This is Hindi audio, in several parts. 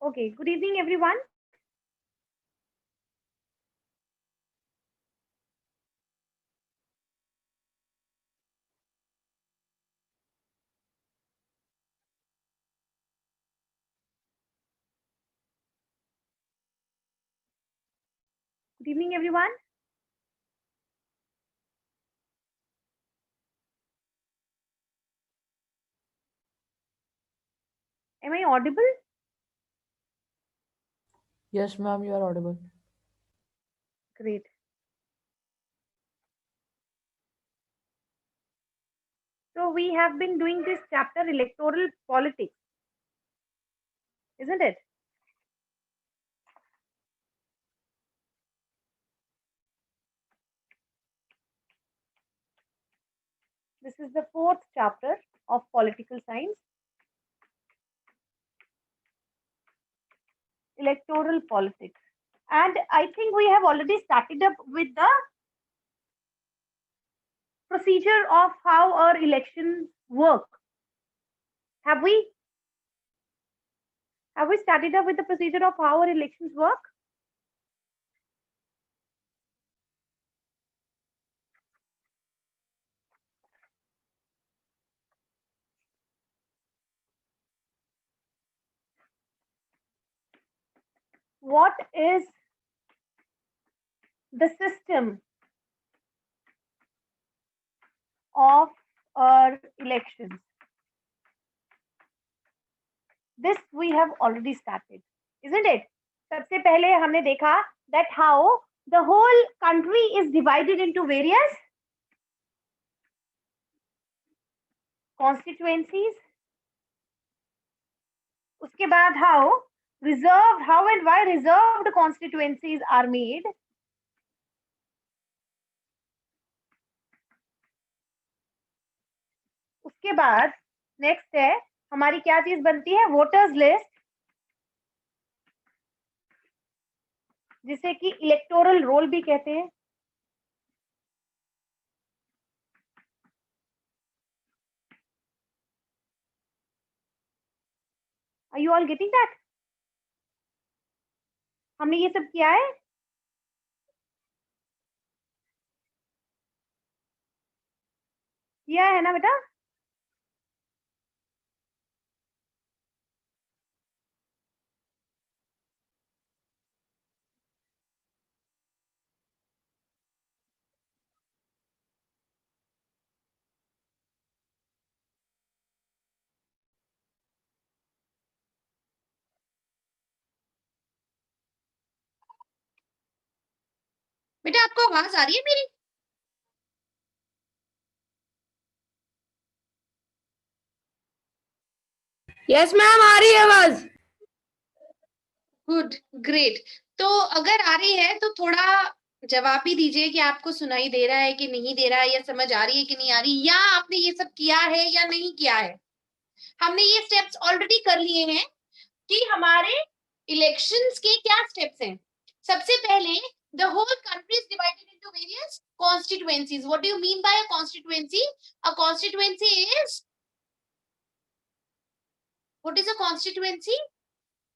Okay, good evening, everyone. Good evening, everyone. Am I audible? Yes, ma'am, you are audible. Great. So, we have been doing this chapter electoral politics, isn't it? This is the fourth chapter of political science, electoral politics. And I think we have already started up with the procedure of how our elections work. Have we? Have we started up with the procedure of how our elections work? What is the system of our elections? This we have already started, isn't it? सबसे पहले हमने देखा that how the whole country is divided into various constituencies. उसके बाद how and why reserved constituencies are made. उसके बाद नेक्स्ट है हमारी क्या चीज बनती है वोटर्स लिस्ट जिसे कि इलेक्टोरल रोल भी कहते हैं. Are you all getting that? हमने ये सब किया है. किया है ना बेटा? बेटा आपको आवाज आ रही है मेरी? यस मैम, आ रही है आवाज. Good, great. तो अगर आ रही है तो थोड़ा जवाब भी दीजिए कि आपको सुनाई दे रहा है कि नहीं दे रहा है, या समझ आ रही है कि नहीं आ रही, या आपने ये सब किया है या नहीं किया है. हमने ये स्टेप्स ऑलरेडी कर लिए हैं कि हमारे इलेक्शंस के क्या स्टेप्स हैं. सबसे पहले the whole country is divided into various constituencies. What do you mean by a constituency? A constituency is, what is a constituency?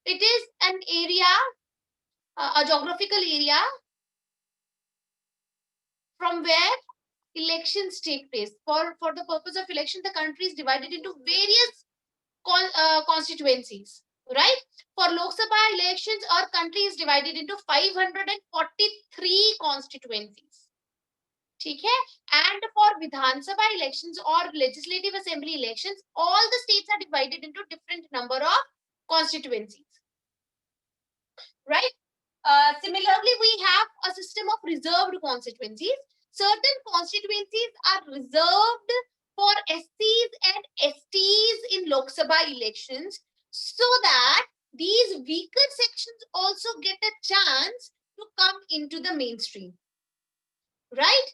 It is an area, a geographical area from where elections take place. For the purpose of election, the country is divided into various constituencies, right? For Lok Sabha elections, our country is divided into 543 constituencies. ठीक है. And for Vidhan Sabha elections or legislative assembly elections, all the states are divided into different number of constituencies, right? Similarly, we have a system of reserved constituencies. Certain constituencies are reserved for SCs and STs in Lok Sabha elections, so that these weaker sections also get a chance to come into the mainstream, right?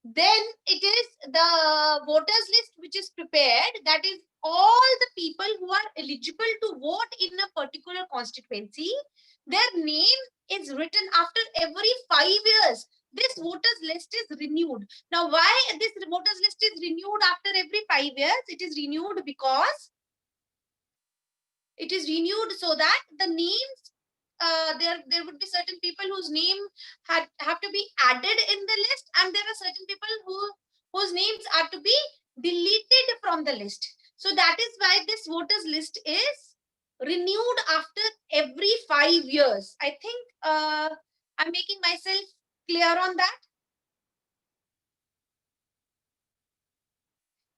Then it is the voters list which is prepared, that is all the people who are eligible to vote in a particular constituency. Their name is written after every 5 years. This voters list is renewed. Now, why this voters list is renewed after every 5 years? It is renewed because It is renewed so that the names, there would be certain people whose name have to be added in the list, and there are certain people whose names are to be deleted from the list. So that is why this voters list is renewed after every 5 years. I think I'm making myself clear on that.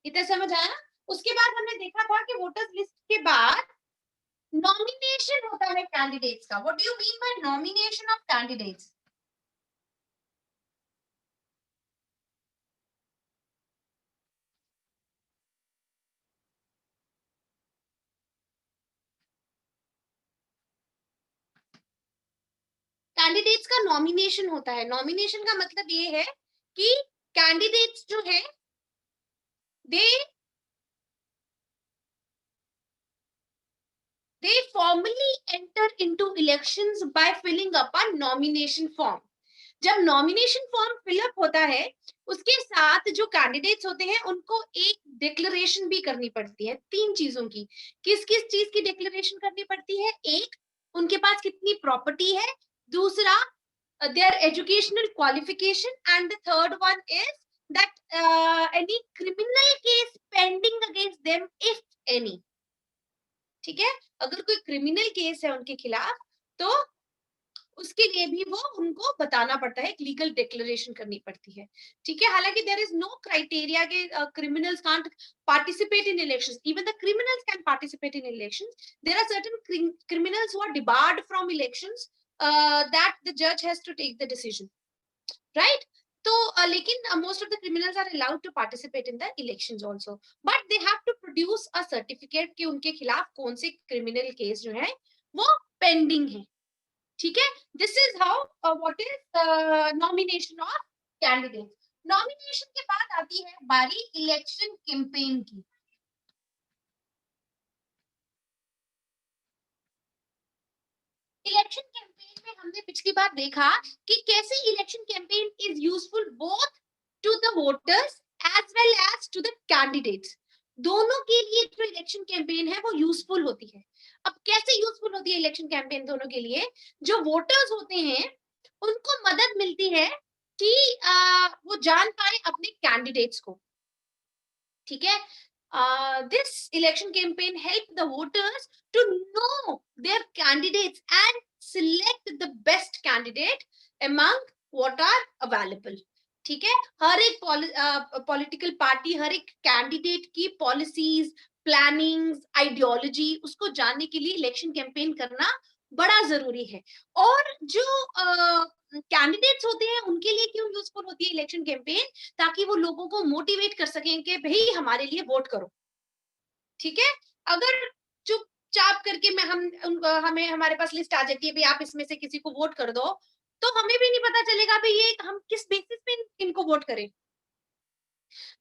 इतना समझ आया? उसके बाद हमने देखा था कि वोटर्स लिस्ट के बाद नॉमिनेशन होता है कैंडिडेट्स का. What do you mean by nomination of candidates? Candidates का नॉमिनेशन होता है. नॉमिनेशन का मतलब ये है कि कैंडिडेट्स जो है they formally enter into elections by filling up a nomination form. जब नॉमिनेशन फॉर्म फिलअप होता है उसके साथ जो कैंडिडेट्स होते हैं उनको एक डिक्लेरेशन भी करनी पड़ती है. 3 चीजों की. किस किस चीज की डिक्लेरेशन करनी पड़ती है? एक, उनके पास कितनी प्रॉपर्टी है. दूसरा, their educational qualification, and the third one is that any criminal case pending against them, if any. ठीक है? अगर कोई क्रिमिनल केस है उनके खिलाफ तो उसके लिए भी वो उनको बताना पड़ता है, एक लीगल डिक्लेरेशन करनी पड़ती है. ठीक है? हालांकि देयर इज नो क्राइटेरिया के criminals can't participate in elections. Even the criminals can participate in elections. There are certain criminals who are debarred from elections, that the judge has to take the decision, right? तो लेकिन most of the criminals are allowed to participate in the elections also, but they have to produce a certificate कि उनके खिलाफ कौन से criminal case जो है वो pending है. ठीक है? This is how what is nomination of candidates. Nomination के बाद आती है बारी election campaign की. इलेक्शन कैंपेन में हमने पिछली बार देखा कि कैसे election campaign is useful both to the voters as well as to the candidates. दोनों के लिए जो इलेक्शन कैंपेन है वो यूजफुल होती है. अब कैसे यूजफुल होती है इलेक्शन कैंपेन दोनों के लिए? जो वोटर्स होते हैं उनको मदद मिलती है कि वो जान पाए अपने कैंडिडेट्स को. ठीक है? This election campaign helped the voters to know their candidates and select the best candidate among what are available. ठीक है? हर एक पॉलिटिकल पार्टी, हर एक कैंडिडेट की पॉलिसीज, प्लानिंग्स, आइडियोलॉजी उसको जानने के लिए इलेक्शन कैंपेन करना बड़ा जरूरी है. और जो कैंडिडेट्स होते हैं उनके लिए क्यों यूजफुल होती है इलेक्शन कैंपेन? ताकि वो लोगों को मोटिवेट कर सकें कि भाई हमारे लिए वोट करो. ठीक है? अगर चुपचाप करके हमें हमारे पास लिस्ट आ जाती है भाई आप इसमें से किसी को वोट कर दो, तो हमें भी नहीं पता चलेगा भाई ये हम किस बेसिस पे इनको वोट करें.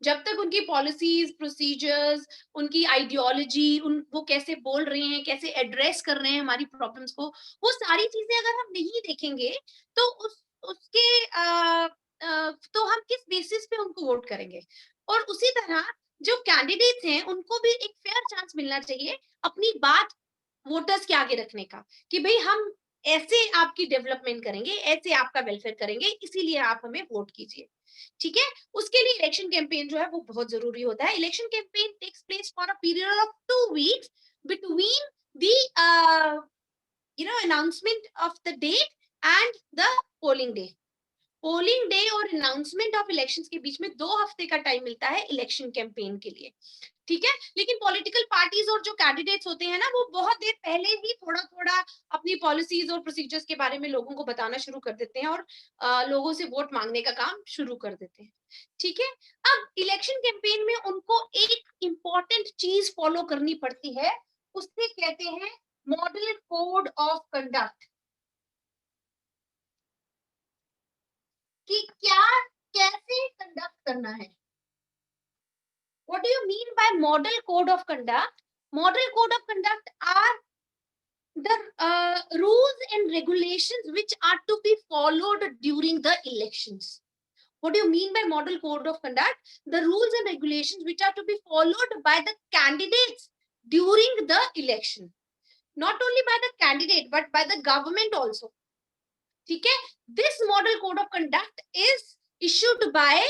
जब तक उनकी पॉलिसीज, प्रोसीजर्स, उनकी आइडियोलॉजी, वो कैसे बोल रहे हैं, कैसे एड्रेस कर रहे हैं हमारी प्रॉब्लम्स को, वो सारी चीजें अगर हम नहीं देखेंगे तो उसके तो हम किस बेसिस पे उनको वोट करेंगे. और उसी तरह जो कैंडिडेट्स हैं उनको भी एक फेयर चांस मिलना चाहिए अपनी बात वोटर्स के आगे रखने का कि भाई हम ऐसे आपकी डेवलपमेंट करेंगे, ऐसे आपका वेलफेयर करेंगे, इसीलिए आप हमें वोट कीजिए. ठीक है? उसके लिए इलेक्शन कैंपेन जो है वो बहुत जरूरी होता है. Election campaign takes place for a period of 2 weeks between the announcement of the date and the polling day. Polling day और अनाउंसमेंट ऑफ इलेक्शंस के बीच में 2 हफ्ते का टाइम मिलता है इलेक्शन कैंपेन के लिए. ठीक है? लेकिन पॉलिटिकल पार्टीज और जो कैंडिडेट्स होते हैं ना वो बहुत देर पहले ही थोड़ा थोड़ा अपनी पॉलिसीज और प्रोसीजर्स के बारे में लोगों को बताना शुरू कर देते हैं और लोगों से वोट मांगने का काम शुरू कर देते हैं. ठीक है? अब इलेक्शन कैंपेन में उनको एक इंपॉर्टेंट चीज फॉलो करनी पड़ती है, उससे कहते हैं मॉडल कोड ऑफ कंडक्ट. कि क्या कैसे कंडक्ट करना है. What do you mean by model code of conduct? Model code of conduct are the rules and regulations which are to be followed during the elections. What do you mean by model code of conduct? The rules and regulations which are to be followed by the candidates during the election. not only by the candidate but by the government also. ठीक है, this model code of conduct is issued by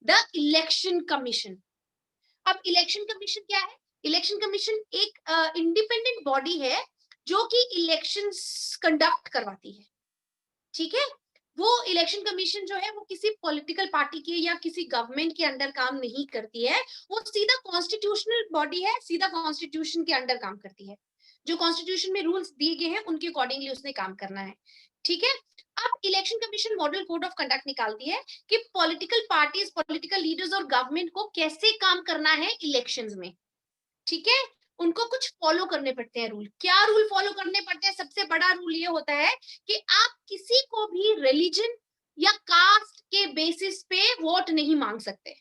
the election commission. अब इलेक्शन कमीशन क्या है? इलेक्शन कमीशन एक इंडिपेंडेंट बॉडी है जो कि इलेक्शंस कंडक्ट करवाती है, ठीक है। वो इलेक्शन कमीशन जो है वो किसी पॉलिटिकल पार्टी के या किसी गवर्नमेंट के अंडर काम नहीं करती है, वो सीधा कॉन्स्टिट्यूशनल बॉडी है, सीधा कॉन्स्टिट्यूशन के अंडर काम करती है। जो कॉन्स्टिट्यूशन में रूल्स दिए गए हैं उनके अकॉर्डिंगली उसने काम करना है, ठीक है। अब election commission model code of conduct निकालती है कि पॉलिटिकल पार्टीज, पॉलिटिकल लीडर्स और गवर्नमेंट को कैसे काम करना है इलेक्शंस में, ठीक है। उनको कुछ फॉलो करने पड़ते हैं रूल। क्या रूल फॉलो करने पड़ते हैं? सबसे बड़ा रूल ये होता है कि आप किसी को भी रिलीजन या कास्ट के बेसिस पे वोट नहीं मांग सकते,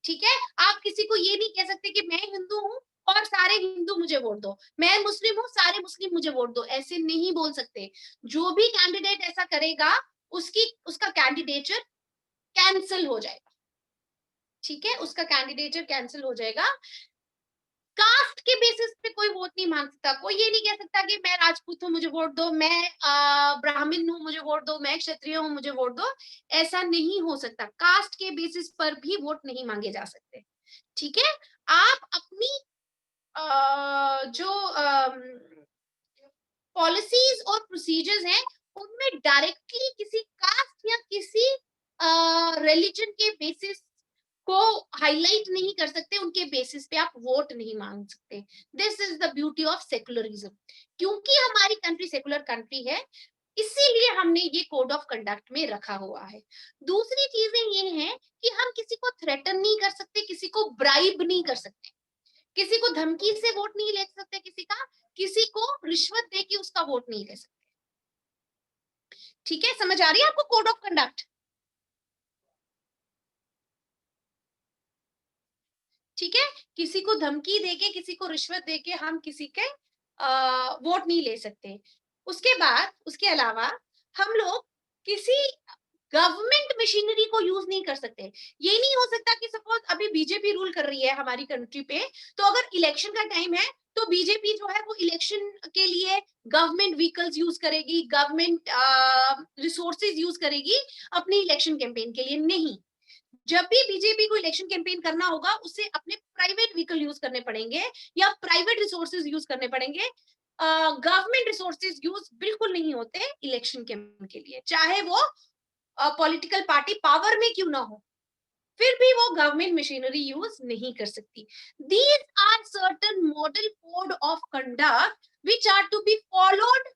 ठीक है। आप किसी को ये नहीं कह सकते कि मैं हिंदू हूं और सारे हिंदू मुझे वोट दो, मैं मुस्लिम हूं सारे मुस्लिम मुझे वोट दो, ऐसे नहीं बोल सकते। जो भी कैंडिडेट ऐसा करेगा उसका कैंडिडेचर कैंसिल हो जाएगा, ठीक है, उसका कैंडिडेचर कैंसिल हो जाएगा। कास्ट के बेसिस पे कोई वोट नहीं मांग सकता। कोई ये नहीं कह सकता कि मैं राजपूत हूं मुझे वोट दो, मैं ब्राह्मण हूं मुझे वोट दो, मैं क्षत्रिय हूं मुझे वोट दो, ऐसा नहीं हो सकता। कास्ट के बेसिस पर भी वोट नहीं मांगे जा सकते, ठीक है। आप अपनी जो पॉलिसीज और प्रोसीजर्स हैं उनमें डायरेक्टली किसी कास्ट या किसी रिलीजन के बेसिस को हाईलाइट नहीं कर सकते, उनके बेसिस पे आप वोट नहीं मांग सकते। This is the beauty of secularism. क्योंकि हमारी कंट्री सेकुलर कंट्री है, इसीलिए हमने ये कोड ऑफ कंडक्ट में रखा हुआ है। दूसरी चीजें ये हैं कि हम किसी को थ्रेटन नहीं कर सकते, किसी को ब्राइब नहीं कर सकते, किसी को धमकी से वोट नहीं ले सकते, किसी को रिश्वत दे के उसका वोट नहीं ले सकते, ठीक है। समझ आ रही है आपको कोड ऑफ कंडक्ट? ठीक है, किसी को धमकी देके, किसी को रिश्वत देके हम किसी के वोट नहीं ले सकते। उसके अलावा हम लोग किसी गवर्नमेंट मशीनरी को यूज नहीं कर सकते। ये नहीं हो सकता कि सपोज अभी बीजेपी रूल कर रही है हमारी कंट्री पे, तो अगर इलेक्शन का टाइम है तो बीजेपी जो है वो इलेक्शन के लिए गवर्नमेंट व्हीकल्स यूज करेगी, गवर्नमेंट रिसोर्सेज यूज करेगी अपनी इलेक्शन कैंपेन के लिए। नहीं, जब भी बीजेपी को इलेक्शन कैंपेन करना होगा उसे अपने प्राइवेट व्हीकल यूज करने पड़ेंगे या प्राइवेट रिसोर्सेज यूज करने पड़ेंगे। गवर्नमेंट रिसोर्सेज यूज बिल्कुल नहीं होते इलेक्शन कैंपेन के लिए, चाहे वो पॉलिटिकल पार्टी पावर में क्यों ना हो, फिर भी वो गवर्नमेंट मशीनरी यूज नहीं कर सकती। These are certain model code of conduct which are to be followed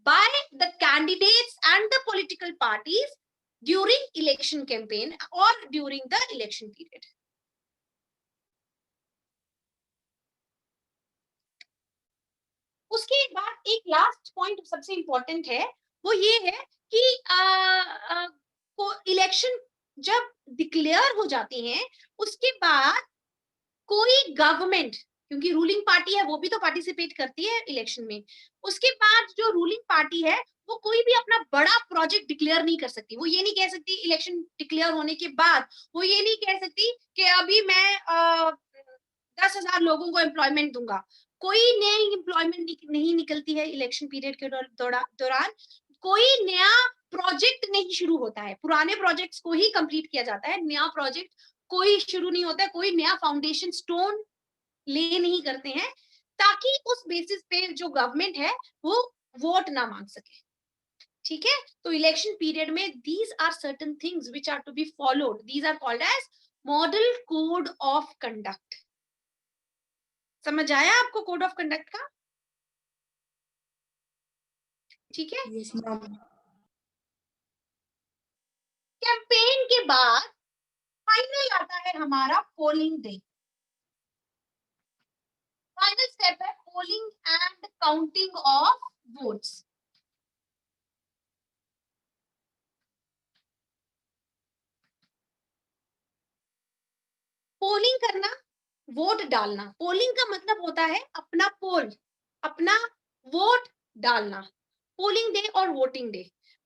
by the candidates and the political parties during election campaign or during the election period. उसके बाद एक लास्ट पॉइंट सबसे इंपॉर्टेंट है, वो ये है कि इलेक्शन जब डिक्लेयर हो जाती हैं उसके बाद कोई गवर्नमेंट, क्योंकि रूलिंग पार्टी है वो भी तो पार्टिसिपेट करती है इलेक्शन में, उसके बाद जो रूलिंग पार्टी है वो कोई भी अपना बड़ा प्रोजेक्ट डिक्लेयर नहीं कर सकती। वो ये नहीं कह सकती इलेक्शन डिक्लेयर होने के बाद, वो ये नहीं कह सकती कि अभी मैं 10,000 लोगों को एम्प्लॉयमेंट दूंगा। कोई नई एम्प्लॉयमेंट नहीं निकलती है इलेक्शन पीरियड के दौरान, कोई नया प्रोजेक्ट नहीं शुरू होता है, पुराने प्रोजेक्ट्स को ही कंप्लीट किया जाता है, नया प्रोजेक्ट कोई शुरू नहीं होता है, कोई नया फाउंडेशन स्टोन ले नहीं करते हैं, ताकि उस बेसिस पे जो गवर्नमेंट है वो वोट ना मांग सके, ठीक है। तो इलेक्शन पीरियड में these are certain things which are to be followed, these are called as model code of conduct. समझ आया आपको कोड ऑफ कंडक्ट का? ठीक है। Yes, ma'am. कैंपेन के बाद फाइनल आता है हमारा पोलिंग डे। फाइनल स्टेप है polling and counting of votes. Polling करना, वोट डालना। पोलिंग का मतलब होता है अपना पोल, अपना वोट डालना। पोलिंग डे और वोटिंग डे,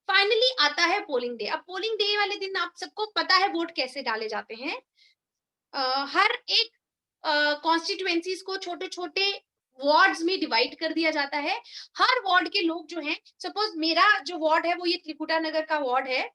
फाइनली आता है पोलिंग डे। अब पोलिंग डे वाले दिन आप सबको पता है वोट कैसे डाले जाते हैं। हर एक कॉन्स्टिट्यूएंसीज को छोटे छोटे वार्ड्स में डिवाइड कर दिया जाता है। हर वार्ड के लोग जो हैं, सपोज मेरा जो वार्ड है वो ये त्रिकुटा नगर का वार्ड है,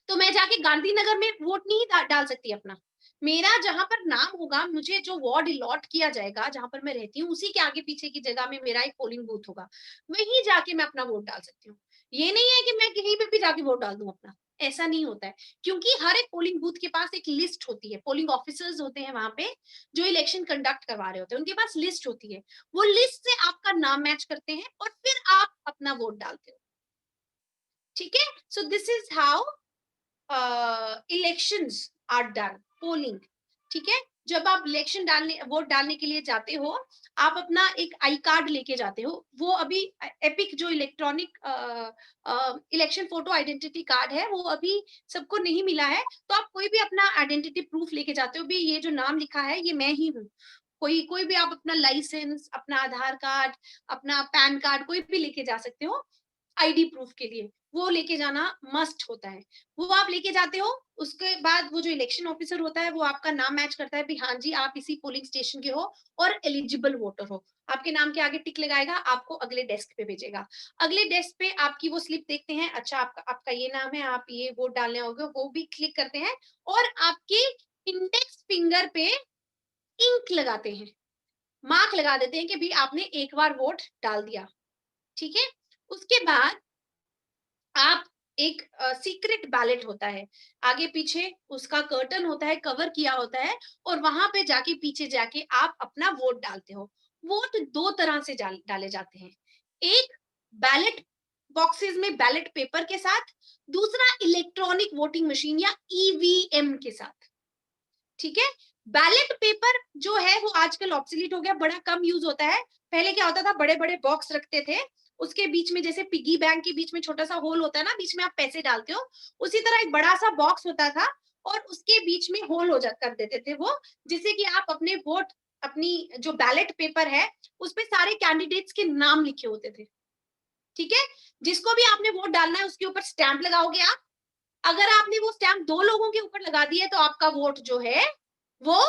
तो मैं जाके गांधीनगर में वोट नहीं डाल सकती अपना। मेरा जहां पर नाम होगा, मुझे जो वार्ड अलॉट किया जाएगा जहां पर मैं रहती हूँ, उसी के आगे पीछे की जगह में मेरा एक पोलिंग बूथ होगा, वहीं जाके मैं अपना वोट डाल सकती हूँ। ये नहीं है कि मैं कहीं पे भी जाके वोट डाल दूं अपना, ऐसा नहीं होता है, क्योंकि हर एक पोलिंग बूथ के पास एक लिस्ट होती है, पोलिंग ऑफिसर्स होते हैं वहां पे जो इलेक्शन कंडक्ट करवा रहे होते हैं, उनके पास लिस्ट होती है, वो लिस्ट से आपका नाम मैच करते हैं और फिर आप अपना वोट डालते हो। ठीक है, so this is how elections are done, polling. ठीक है, जब आप इलेक्शन डालने, वोट डालने के लिए जाते हो, आप अपना एक आई कार्ड लेके जाते हो। वो अभी एपिक जो electronic election photo identity card है, वो अभी सबको नहीं मिला है, तो आप कोई भी अपना आइडेंटिटी प्रूफ लेके जाते हो, भी ये जो नाम लिखा है ये मैं ही हूँ। कोई भी आप अपना लाइसेंस, अपना आधार कार्ड, अपना पैन कार्ड कोई भी लेके जा सकते हो आईडी प्रूफ के लिए, वो लेके जाना मस्ट होता है। वो आप लेके जाते हो, उसके बाद वो जो इलेक्शन ऑफिसर होता है वो आपका नाम मैच करता है भी हाँ जी आप इसी पोलिंग स्टेशन के हो और एलिजिबल वोटर हो, आपके नाम के आगे टिक लगाएगा, आपको अगले डेस्क पे भेजेगा। अगले डेस्क पे आपकी वो स्लिप देखते हैं, अच्छा आपका आपका ये नाम है, आप ये वोट डालने आओगे, वो भी क्लिक करते हैं और आपके इंडेक्स फिंगर पे इंक लगाते हैं, मार्क लगा देते हैं कि भी आपने एक बार वोट डाल दिया। ठीक है, उसके बाद आप एक सीक्रेट बैलेट होता है, आगे पीछे उसका कर्टन होता है, कवर किया होता है, और वहां पे जाके पीछे जाके आप अपना वोट डालते हो। वोट दो तरह से डाले जाते हैं, एक बैलेट बॉक्सेस में बैलेट पेपर के साथ, दूसरा इलेक्ट्रॉनिक वोटिंग मशीन या ईवीएम के साथ। ठीक है, बैलेट पेपर जो है वो आजकल ऑब्सोलीट हो गया, बड़ा कम यूज होता है। पहले क्या होता था, बड़े बड़े बॉक्स रखते थे, उसके बीच में जैसे पिगी बैंक के बीच में छोटा सा होल होता है ना, बीच में आप पैसे डालते हो, उसी तरह एक बड़ा सा बॉक्स होता था और उसके बीच में होल हो जा कर देते थे वो, जिससे कि आप अपने वोट, अपनी जो बैलेट पेपर है उस पे सारे कैंडिडेट्स के नाम लिखे होते थे। ठीक है, जिसको भी आपने वोट डालना है उसके ऊपर स्टैंप लगाओगे आप। अगर आपने वो स्टैंप दो लोगों के ऊपर लगा दिया तो आपका वोट जो है वो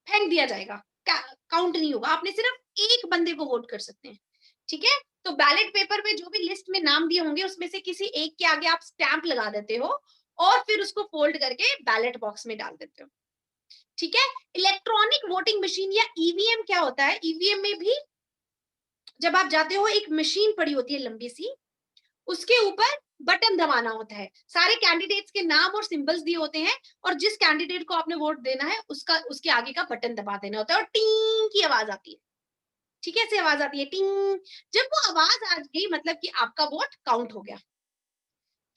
फेंक दिया जाएगा, काउंट नहीं होगा, आपने सिर्फ एक बंदे को वोट कर सकते हैं। ठीक है, तो बैलेट पेपर में जो भी लिस्ट में नाम दिए होंगे उसमें से किसी एक के आगे आप स्टैंप लगा देते हो और फिर उसको फोल्ड करके बैलेट बॉक्स में डाल देते हो। ठीक है, इलेक्ट्रॉनिक वोटिंग मशीन या ईवीएम क्या होता है, ईवीएम में भी जब आप जाते हो एक मशीन पड़ी होती है लंबी सी, उसके ऊपर बटन दबाना होता है, सारे कैंडिडेट्स के नाम और सिंबल्स दिए होते हैं, और जिस कैंडिडेट को आपने वोट देना है उसका उसके आगे का बटन दबा देना होता है और टींग की आवाज आती है। ठीक है, ऐसे आवाज आती है टींग, जब वो आवाज आ गई मतलब कि आपका वोट काउंट हो गया।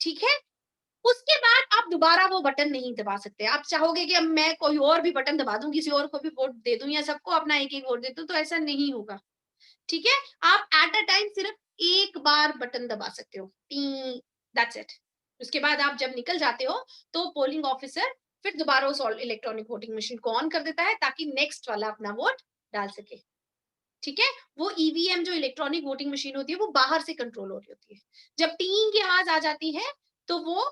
ठीक है, उसके बाद आप दोबारा वो बटन नहीं दबा सकते। आप चाहोगे कि अब मैं कोई और भी बटन दबा दूं, किसी और को भी वोट दे दूं या सबको अपना एक एक वोट दे दूं, तो ऐसा नहीं होगा। ठीक है, आप एट अ टाइम सिर्फ एक बार बटन दबा सकते हो, दैट्स इट। उसके बाद आप जब निकल जाते हो तो पोलिंग ऑफिसर फिर दोबारा उस इलेक्ट्रॉनिक वोटिंग मशीन को ऑन कर देता है ताकि नेक्स्ट वाला अपना वोट डाल सके। ठीक है, वो ईवीएम जो इलेक्ट्रॉनिक वोटिंग मशीन होती है वो बाहर से कंट्रोल हो रही होती है। जब टींग की आवाज आ जाती है तो वो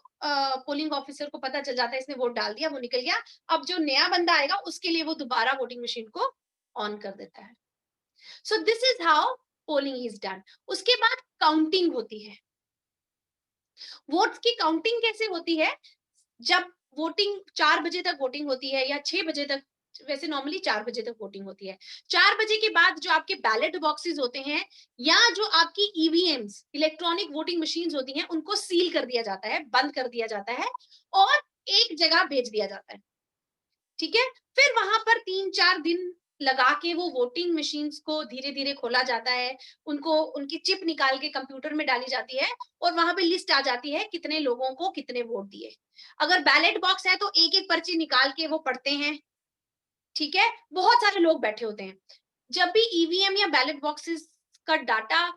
पोलिंग ऑफिसर को पता चल जाता है इसने वोट डाल दिया, वो निकल गया। अब जो नया बंदा आएगा उसके लिए वो दोबारा वोटिंग मशीन को ऑन कर देता है। So this is how polling is done. उसके बाद काउंटिंग होती है। वोट्स की काउंटिंग कैसे होती है, जब वोटिंग 4 बजे तक वोटिंग होती है या 6 बजे तक, वैसे नॉर्मली 4 बजे तक वोटिंग होती है। 4 बजे के बाद जो आपके बैलेट बॉक्सेस होते हैं या जो आपकी ईवीएम्स इलेक्ट्रॉनिक वोटिंग मशीन्स होती हैं उनको सील कर दिया जाता है, बंद कर दिया जाता है और एक जगह भेज दिया जाता है। ठीक है, फिर वहां पर 3-4 दिन लगा के वो वोटिंग मशीन्स को धीरे धीरे खोला जाता है, उनको उनकी चिप निकाल के कंप्यूटर में डाली जाती है और वहां पे लिस्ट आ जाती है कितने लोगों को कितने वोट दिए। अगर बैलेट बॉक्स है तो एक एक पर्ची निकाल के वो पढ़ते हैं। ठीक है, बहुत सारे लोग बैठे होते हैं। जब भी ईवीएम या बैलेट बॉक्सेस का डाटा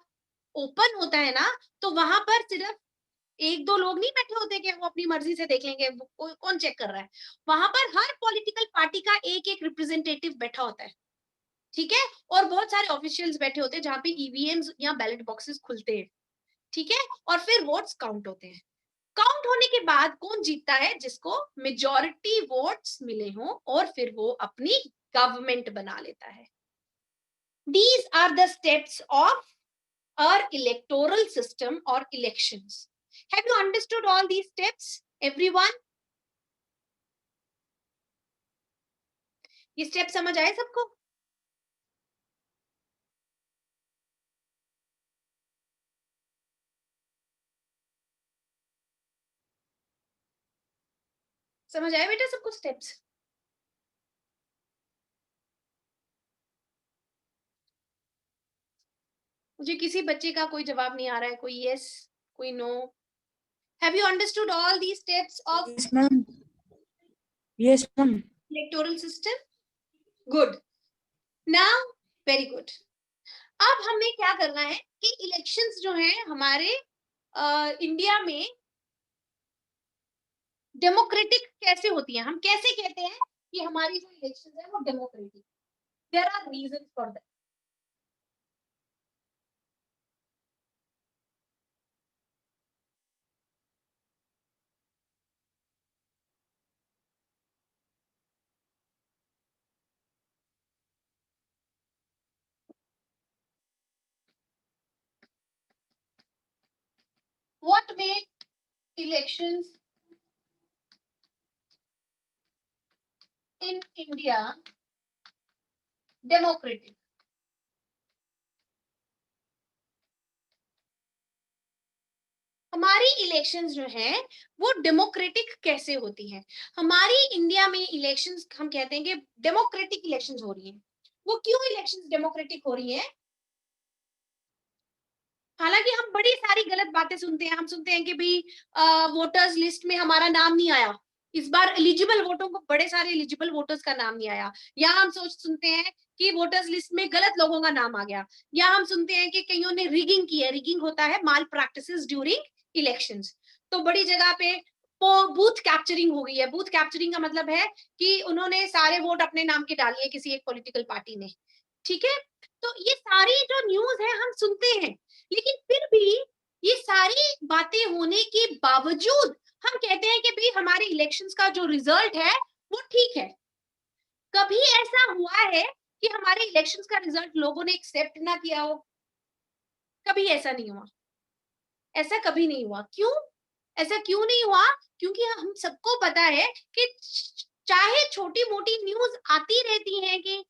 ओपन होता है ना, तो वहां पर सिर्फ एक दो लोग नहीं बैठे होते कि वो अपनी मर्जी से देख लेंगे, कौन चेक कर रहा है। वहां पर हर पॉलिटिकल पार्टी का एक एक रिप्रेजेंटेटिव बैठा होता है। ठीक है, और बहुत सारे ऑफिशियल्स बैठे होते हैं जहां पे ईवीएम्स या बैलेट बॉक्सेस खुलते हैं। ठीक है, और फिर वोट्स काउंट होते हैं। काउंट होने के बाद कौन जीतता है, जिसको मेजॉरिटी वोट्स मिले हों और फिर वो अपनी गवर्नमेंट बना लेता है। These are the steps of our electoral system or elections. Have you understood all these steps, everyone? ये स्टेप समझ आए सबको? समझ आए बेटा सबको स्टेप्स? मुझे किसी बच्चे का कोई जवाब नहीं आ रहा है, कोई यस, कोई no. Have you understood all these steps of Yes, ma'am. Yes, ma'am. electoral system? Good. Now, very good. अब हमें क्या करना है कि इलेक्शंस जो हैं हमारे इंडिया में डेमोक्रेटिक कैसे होती हैं, हम कैसे कहते हैं कि हमारी जो इलेक्शंस है वो democratic? There are reasons for that. What make elections in India democratic? हमारी इलेक्शंस जो हैं वो डेमोक्रेटिक कैसे होती हैं? हमारी इंडिया में इलेक्शंस हम कहते हैं कि डेमोक्रेटिक इलेक्शंस हो रही हैं. वो क्यों इलेक्शंस डेमोक्रेटिक हो रही हैं? हालांकि हम बड़ी सारी गलत बातें सुनते हैं. हम सुनते हैं कि भाई वोटर्स लिस्ट में हमारा नाम नहीं आया, इस बार एलिजिबल वोटों को, बड़े सारे एलिजिबल वोटर्स का नाम नहीं आया. या हम सुनते हैं कि वोटर्स लिस्ट में गलत लोगों का नाम आ गया. या हम सुनते हैं कि कईयों ने रिगिंग की है. रिगिंग होता है माल प्रैक्टिसेस ड्यूरिंग इलेक्शंस. तो बड़ी जगह पे बूथ कैप्चरिंग हो गई है. बूथ कैप्चरिंग का मतलब है कि उन्होंने सारे वोट अपने नाम के डाल लिए किसी एक पॉलिटिकल पार्टी ने. ठीक है, तो ये सारी जो न्यूज है हम सुनते हैं, लेकिन फिर भी ये सारी बातें होने के बावजूद हम कहते हैं कि भाई हमारे इलेक्शंस का जो रिजल्ट है वो ठीक है. कभी ऐसा हुआ है कि हमारे इलेक्शंस का रिजल्ट लोगों ने एक्सेप्ट ना किया हो? कभी ऐसा नहीं हुआ. ऐसा कभी नहीं हुआ. क्यों ऐसा क्यों नहीं हुआ? क्योंकि हम सबको पता है कि चाहे छोटी मोटी न्यूज आती रहती है कि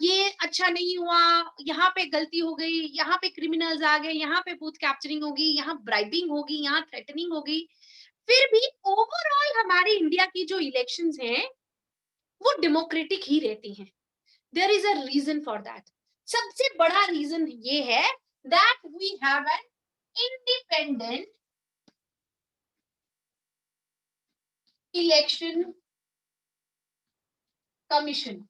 ये अच्छा नहीं हुआ, यहाँ पे गलती हो गई, यहाँ पे क्रिमिनल्स आ गए, यहाँ पे बूथ कैप्चरिंग होगी, यहाँ ब्राइबिंग होगी, यहाँ थ्रेटनिंग होगी, फिर भी ओवरऑल हमारे इंडिया की जो इलेक्शंस हैं वो डेमोक्रेटिक ही रहती हैं. There is a reason for that. सबसे बड़ा रीजन ये है that we have an independent election commission.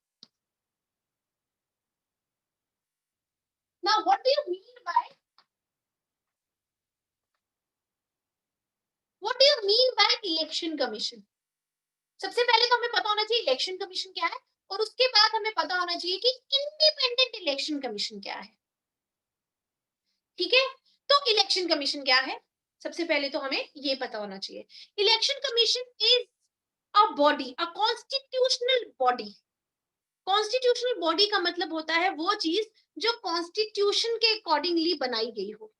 Now what do you mean by election commission? सबसे पहले तो हमें पता होना चाहिए इलेक्शन कमीशन क्या है, और उसके बाद हमें पता होना चाहिए कि इंडिपेंडेंट इलेक्शन कमीशन क्या है. ठीक है, तो इलेक्शन कमीशन क्या है सबसे पहले तो हमें ये पता होना चाहिए. Election commission is a body, a constitutional body. Constitutional body का मतलब होता है वो चीज जो कॉन्स्टिट्यूशन के अकॉर्डिंगली बनाई गई हो.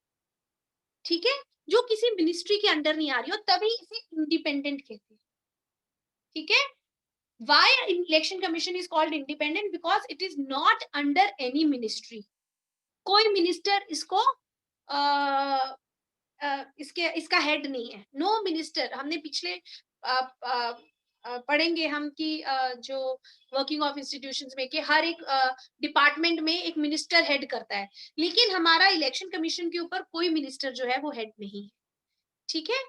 ठीक है, जो किसी मिनिस्ट्री के अंडर नहीं आ रही हो, तभी इसे इंडिपेंडेंट कहते हैं. ठीक है, why election commission is called independent? Because it is not under any ministry. कोई मिनिस्टर इसको इसका हेड नहीं है. No minister. हमने पिछले पढ़ेंगे हम कि जो वर्किंग ऑफ इंस्टीट्यूशंस में कि हर एक डिपार्टमेंट में एक मिनिस्टर हेड करता है, लेकिन हमारा इलेक्शन कमीशन के ऊपर कोई मिनिस्टर जो है वो हेड नहीं है. ठीक है,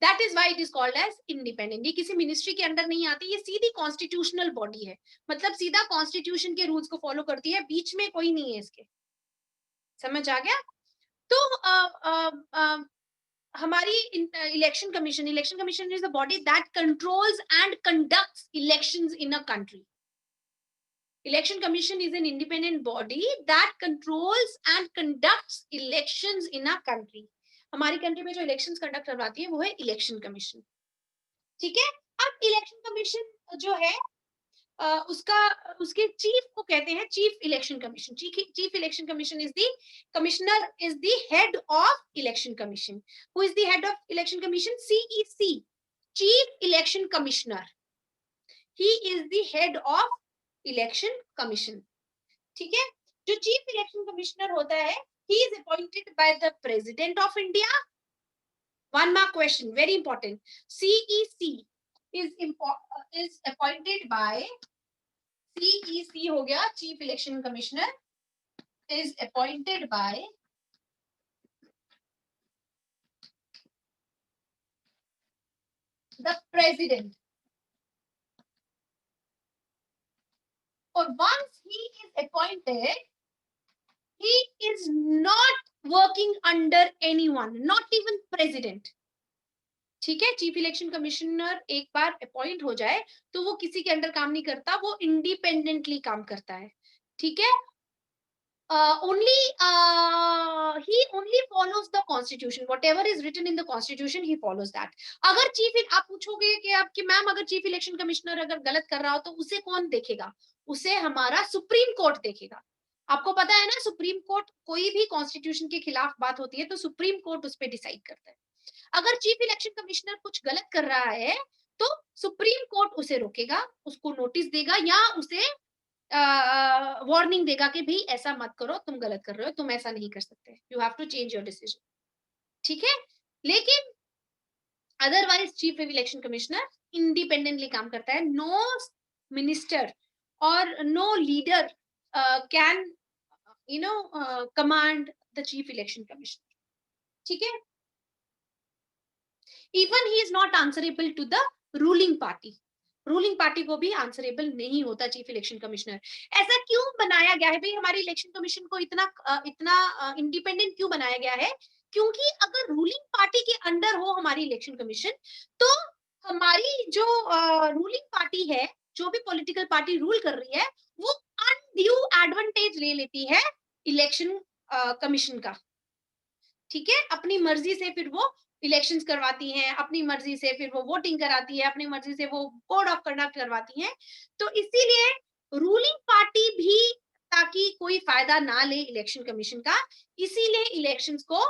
that is why it is called as independent. ये किसी मिनिस्ट्री के अंडर नहीं आती, ये सीधी कॉन्स्टिट्यूशनल बॉडी है. मतलब सीधा कॉन्स्टिट्यूशन के रूल्स को फॉलो करती है, बीच में कोई नहीं है इसके. समझ आ गया? तो हमारी election commission is the body that controls and conducts elections in a country. Election commission is an independent body that controls and conducts elections in a country. हमारी कंट्री में जो इलेक्शंस कंडक्ट करवाती है वो है इलेक्शन कमीशन. ठीक है, अब इलेक्शन कमीशन जो है उसके चीफ को कहते हैं chief election commission. Chief election commission is the commissioner, is the head of election commission. Who is the head of election commission? CEC, chief election commissioner. He is the head of election commission. ठीक है. जो चीफ इलेक्शन कमिश्नर होता है, he is appointed by the president of India. One more question, very important. CEC is appointed by CEC हो गया, Chief Election Commissioner is appointed by the President. Or once he is appointed, he is not working under anyone, not even President. ठीक है. चीफ इलेक्शन कमिश्नर एक बार अपॉइंट हो जाए तो वो किसी के अंडर काम नहीं करता, वो इंडिपेंडेंटली काम करता है. ठीक है. he only follows the constitution, whatever is written in the constitution he follows that. अगर चीफ, आप पूछोगे कि आपकी मैम अगर चीफ इलेक्शन कमिश्नर अगर गलत कर रहा हो तो उसे कौन देखेगा? उसे हमारा सुप्रीम कोर्ट देखेगा. आपको पता है ना, सुप्रीम कोर्ट, कोई भी कॉन्स्टिट्यूशन के खिलाफ बात होती है तो सुप्रीम कोर्ट उस पर डिसाइड करता है. अगर चीफ इलेक्शन कमिश्नर कुछ गलत कर रहा है तो सुप्रीम कोर्ट उसे रोकेगा, उसको नोटिस देगा या उसे वार्निंग देगा कि भाई ऐसा मत करो, तुम गलत कर रहे हो, तुम ऐसा नहीं कर सकते, you have to change your decision. ठीक है. लेकिन otherwise chief election commissioner independently काम करता है. नो मिनिस्टर और no leader can command the chief election commissioner. ठीक है. Even he is not answerable to the ruling party. Ruling party को भी आंसरेबल नहीं होता चीफ इलेक्शन कमिश्नर. ऐसा क्यों बनाया गया है भाई? हमारे इलेक्शन कमीशन को इतना इंडिपेंडेंट क्यों बनाया गया है? क्योंकि अगर रूलिंग पार्टी के अंडर हो हमारी इलेक्शन कमीशन तो हमारी जो रूलिंग पार्टी है, जो भी पॉलिटिकल पार्टी रूल कर रही है, वो अनड्यू एडवांटेज ले लेती है इलेक्शन कमीशन का. ठीक है. अपनी मर्जी से फिर वो इलेक्शंस करवाती हैं, अपनी मर्जी से फिर वो वोटिंग कराती है, अपनी मर्जी से वो कोड ऑफ कंडक्ट करवाती हैं. तो इसीलिए रूलिंग पार्टी भी ताकि कोई फायदा ना ले इलेक्शन कमीशन का, इसीलिए इलेक्शंस को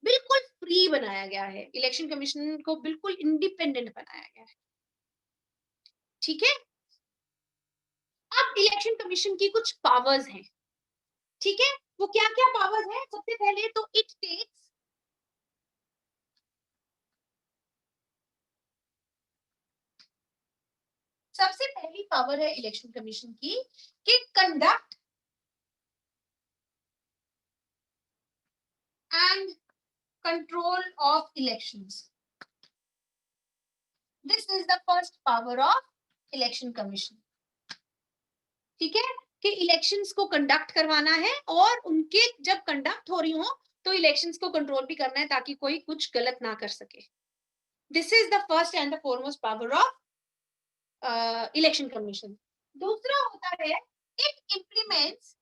बिल्कुल फ्री बनाया गया है, इलेक्शन कमीशन को बिल्कुल इंडिपेंडेंट बनाया गया है. ठीक है. अब इलेक्शन कमीशन की कुछ पावर्स हैं. ठीक है. वो क्या क्या पावर्स हैं? सबसे पहले तो इट टेक्स सबसे पहली पावर है इलेक्शन कमीशन की कि conduct and control of elections. This is the first power of election commission. ठीक है. कि इलेक्शंस को कंडक्ट करवाना है और उनके जब कंडक्ट हो रही हो तो इलेक्शंस को कंट्रोल भी करना है ताकि कोई कुछ गलत ना कर सके. This is the first and the foremost power of election commission. दूसरा होता है it implements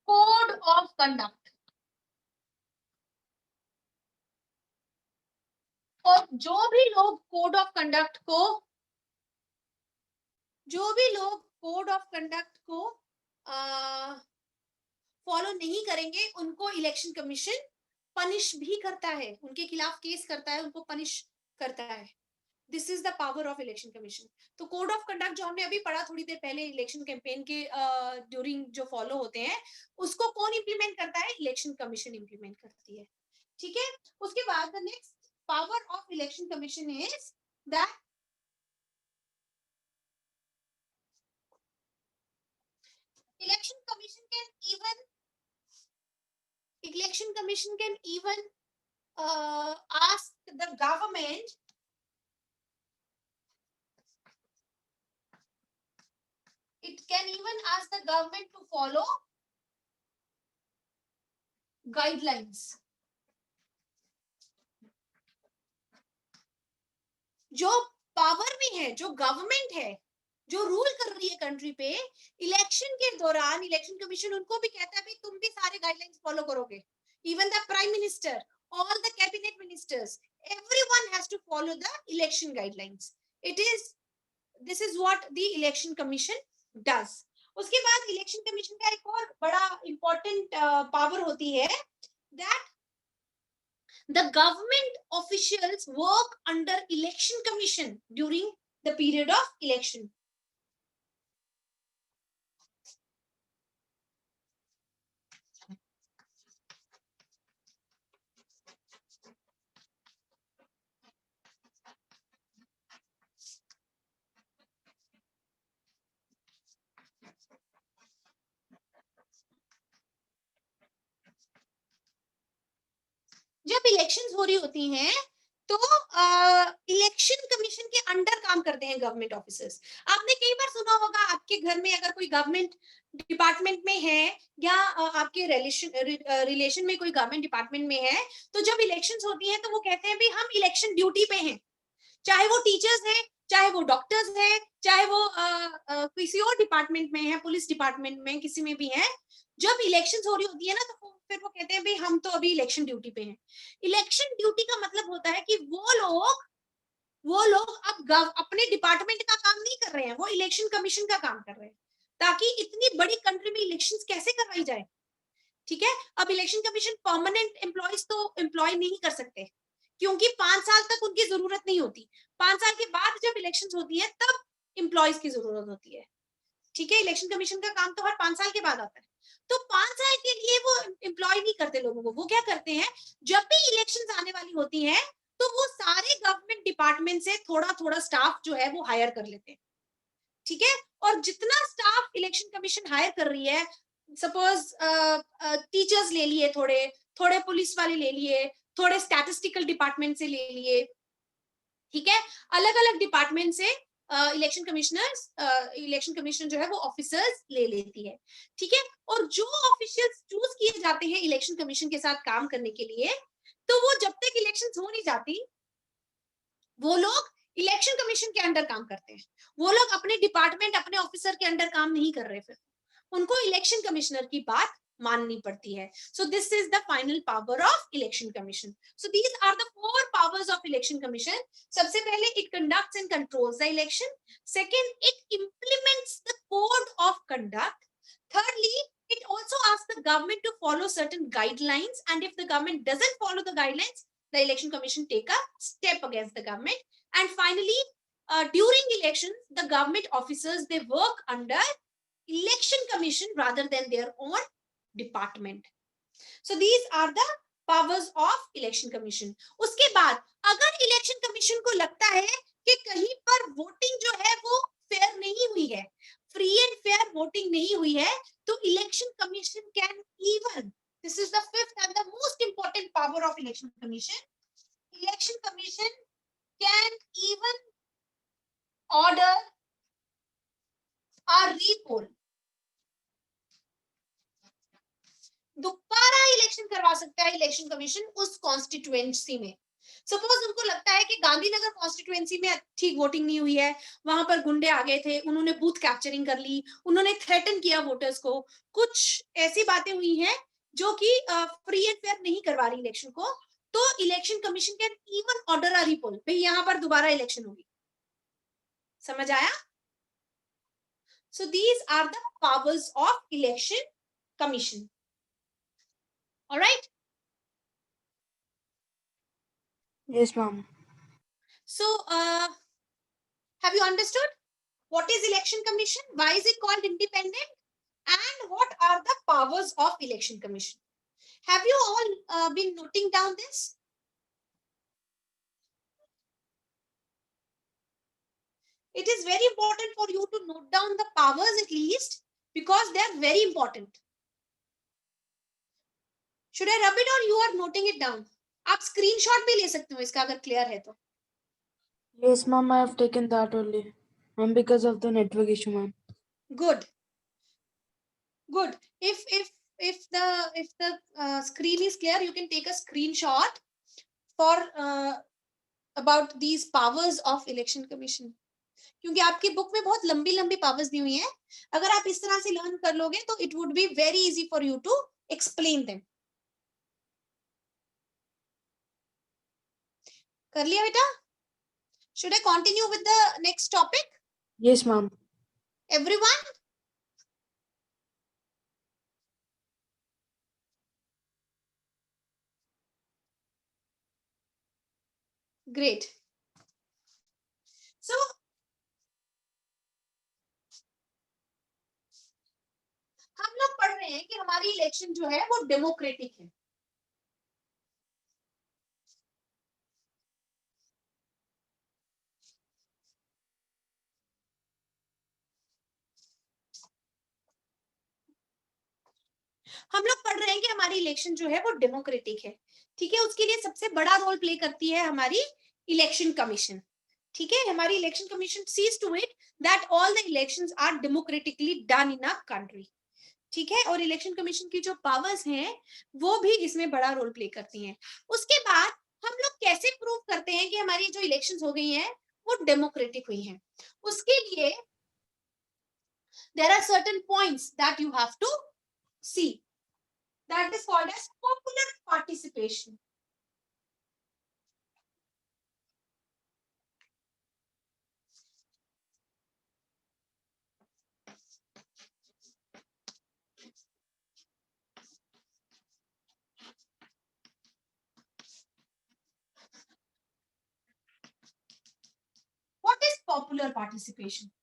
code of conduct. और जो भी लोग कोड ऑफ कंडक्ट को फॉलो नहीं करेंगे उनको इलेक्शन कमीशन पनिश भी करता है, उनके खिलाफ केस करता है, उनको पनिश करता है. This is the power of election commission. तो कोड ऑफ कंडक्ट जो हमने अभी पढ़ा थोड़ी देर पहले इलेक्शन कैंपेन के ड्यूरिंग जो फॉलो होते हैं, उसको कौन इंप्लीमेंट करता है? इलेक्शन कमीशन इंप्लीमेंट करती है. ठीक है. उसके बाद the next power of election commission is that election commission can even ask the government to follow guidelines. जो पावर में है, जो गवर्नमेंट है, जो रूल कर रही है कंट्री पे, इलेक्शन के दौरान इलेक्शन कमीशन उनको भी कहता है भाई तुम भी सारे गाइडलाइंस फॉलो करोगे. Even the prime minister, all the cabinet ministers, everyone has to follow the election guidelines. This is what the election commission does. उसके बाद इलेक्शन कमीशन का एक और बड़ा इंपॉर्टेंट पावर होती है, that the government officials work under election commission during the period of election. जब इलेक्शंस हो रही होती हैं तो इलेक्शन कमीशन के अंडर काम करते हैं गवर्नमेंट ऑफिसर्स. आपने कई बार सुना होगा, आपके घर में अगर कोई गवर्नमेंट डिपार्टमेंट में है या आपके रिलेशन में कोई गवर्नमेंट डिपार्टमेंट में है, तो जब इलेक्शंस होती हैं तो वो कहते हैं भी हम इलेक्शन ड्यूटी पे हैं. चाहे वो टीचर्स हैं, चाहे वो डॉक्टर्स हैं, चाहे वो किसी और डिपार्टमेंट में है, पुलिस डिपार्टमेंट में, किसी में भी है, जब इलेक्शंस हो रही होती है ना तो फिर वो कहते हैं भाई हम तो अभी इलेक्शन ड्यूटी पे हैं. इलेक्शन ड्यूटी का मतलब होता है कि वो लोग अब अपने डिपार्टमेंट का काम नहीं कर रहे हैं, वो इलेक्शन कमीशन का काम कर रहे हैं, ताकि इतनी बड़ी कंट्री में इलेक्शंस कैसे करवाई जाए. ठीक है. अब इलेक्शन कमीशन परमानेंट एम्प्लॉयज तो एम्प्लॉय नहीं कर सकते, क्योंकि 5 साल तक उनकी जरूरत नहीं होती. 5 साल के बाद जब इलेक्शंस होती है तब एम्प्लॉयज की जरूरत होती है. ठीक है. इलेक्शन कमीशन का काम तो हर 5 साल के बाद आता है, तो 5 साल के लिए वो एम्प्लॉय नहीं करते लोगों को. वो क्या करते हैं, जब भी इलेक्शंस आने वाली होती हैं तो वो सारे गवर्नमेंट डिपार्टमेंट से थोड़ा थोड़ा स्टाफ जो है वो हायर कर लेते हैं. ठीक है. और जितना स्टाफ इलेक्शन कमीशन हायर कर रही है, सपोज टीचर्स ले लिए, थोड़े थोड़े पुलिस वाले ले लिए, थोड़े स्टैटिस्टिकल डिपार्टमेंट से ले लिए. ठीक है. अलग अलग डिपार्टमेंट से इलेक्शन कमिश्नर जो है वो ऑफिसर्स ले लेती है. ठीक है. और जो ऑफिशियल्स चूज किए जाते हैं इलेक्शन कमीशन के साथ काम करने के लिए, तो वो जब तक इलेक्शंस हो नहीं जाती वो लोग इलेक्शन कमीशन के अंडर काम करते हैं. वो लोग अपने डिपार्टमेंट, अपने ऑफिसर के अंडर काम नहीं कर रहे, फिर उनको इलेक्शन कमिश्नर की बात माननी पड़ती है. So this is the final power of election commission. So these are the 4 powers of election commission. सबसे पहले it conducts and controls the election. Second, it implements the code of conduct. thirdly, it also asks the government to follow certain guidelines, and if the government doesn't follow the guidelines, the election commission take a step against the government. And finally, during elections, the government officers, they work under election commission rather than their own department. So these are the powers of election commission. उसके बाद अगर election commission को लगता है कि कहीं पर voting जो है वो fair नहीं हुई है, free and fair voting नहीं हुई है, तो election commission can even, this is the 5th and the most important power of election commission, election commission can even order a repoll. दोबारा इलेक्शन करवा सकता है इलेक्शन कमीशन उस कॉन्स्टिट्यूएंसी में. सपोज उनको लगता है कि गांधीनगर कॉन्स्टिट्यूएंसी में ठीक वोटिंग नहीं हुई है, वहां पर गुंडे आ गए थे, उन्होंने बूथ कैप्चरिंग कर ली, उन्होंने थ्रेटन किया वोटर्स को, कुछ ऐसी बातें हुई हैं जो कि फ्री एंड फेयर नहीं करवा रही इलेक्शन को, तो election commission can even order a repoll. भाई यहाँ पर दोबारा इलेक्शन होगी. समझ आया? So these are the powers of election commission. All right. Yes, ma'am. So, have you understood what is election commission? Why is it called independent? And what are the powers of election commission? Have you all been noting down this? It is very important for you to note down the powers at least, because they are very important. Should I rub it or you are noting it down? आप स्क्रीनशॉट भी ले सकते हो इसका अगर क्लियर है तो. Yes, ma'am. I have taken that only. Ma'am, because of the network issue, ma'am. Good. Good. If the screen is clear, you can take a screenshot for about these powers of election commission. क्योंकि आपकी बुक में बहुत लंबी लंबी पावर्स दी हुई हैं. अगर आप इस तरह से लर्न कर लोगे तो it would be very easy for you to explain them. कर लिया बेटा? Should I continue with the next topic? Yes, ma'am. Everyone? Great. So हम लोग पढ़ रहे हैं कि हमारी इलेक्शन जो है वो डेमोक्रेटिक है. हम लोग पढ़ रहे हैं कि हमारी इलेक्शन जो है वो डेमोक्रेटिक है. ठीक है, उसके लिए सबसे बड़ा रोल प्ले करती है हमारी इलेक्शन कमीशन. ठीक है, हमारी election commission sees to it that all the elections are democratically done in a country. ठीक है, और इलेक्शन कमीशन की जो पावर्स हैं वो भी इसमें बड़ा रोल प्ले करती हैं. उसके बाद हम लोग कैसे प्रूव करते हैं कि हमारी जो इलेक्शंस हो गई हैं वो डेमोक्रेटिक हुई हैं? उसके लिए there are certain points that you have to see. That is called as popular participation. What is popular participation?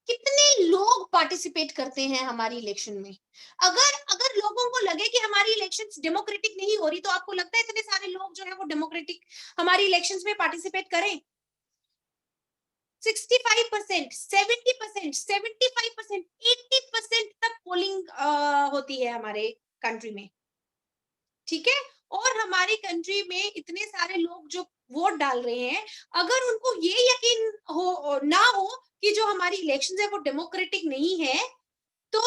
कितने लोग पार्टिसिपेट करते हैं हमारी इलेक्शन में? अगर लोगों को लगे कि हमारी इलेक्शंस डेमोक्रेटिक नहीं हो रही, तो आपको लगता है इतने सारे लोग जो है वो डेमोक्रेटिक हमारी इलेक्शंस में पार्टिसिपेट करें? 65%, 70%, 75%, 80% तक पोलिंग होती है हमारे कंट्री में. ठीक है, और हमारी कंट्री में इतने सारे लोग जो वोट डाल रहे हैं, अगर उनको ये यकीन हो ना हो कि जो हमारी इलेक्शंस है वो डेमोक्रेटिक नहीं है, तो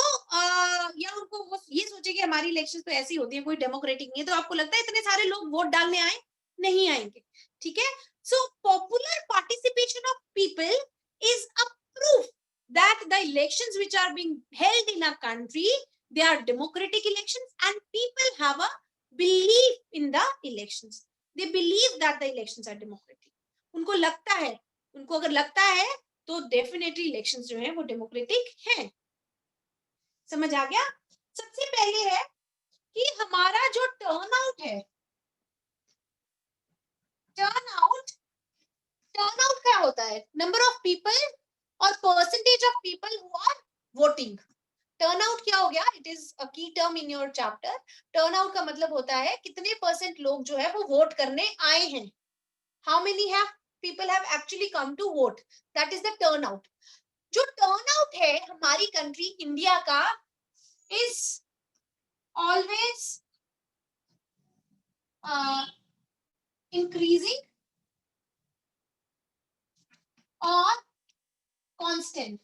या उनको वो ये सोचे कि हमारी इलेक्शंस तो ऐसी होती है, कोई डेमोक्रेटिक नहीं है, तो आपको लगता है इतने सारे लोग वोट डालने आए? नहीं आएंगे. ठीक है, so popular participation of people is a proof that the elections which are being held in a country, they are democratic elections and people have a belief in the elections. They believe that the elections are democratic. उनको लगता है, उनको अगर लगता है तो डेफिनेटली इलेक्शंस जो है वो डेमोक्रेटिक हैं. समझ आ गया? सबसे पहले है कि हमारा जो टर्नआउट है, टर्नआउट क्या होता है? नंबर ऑफ पीपल और percentage of people who are voting. Turnout क्या हो गया? It is a key term in your chapter. Turnout का मतलब होता है कितने परसेंट लोग जो है वो वोट करने आए हैं. How many have people have actually come to vote, that is the turnout. जो टर्नआउट है हमारी कंट्री इंडिया का is always increasing or constant.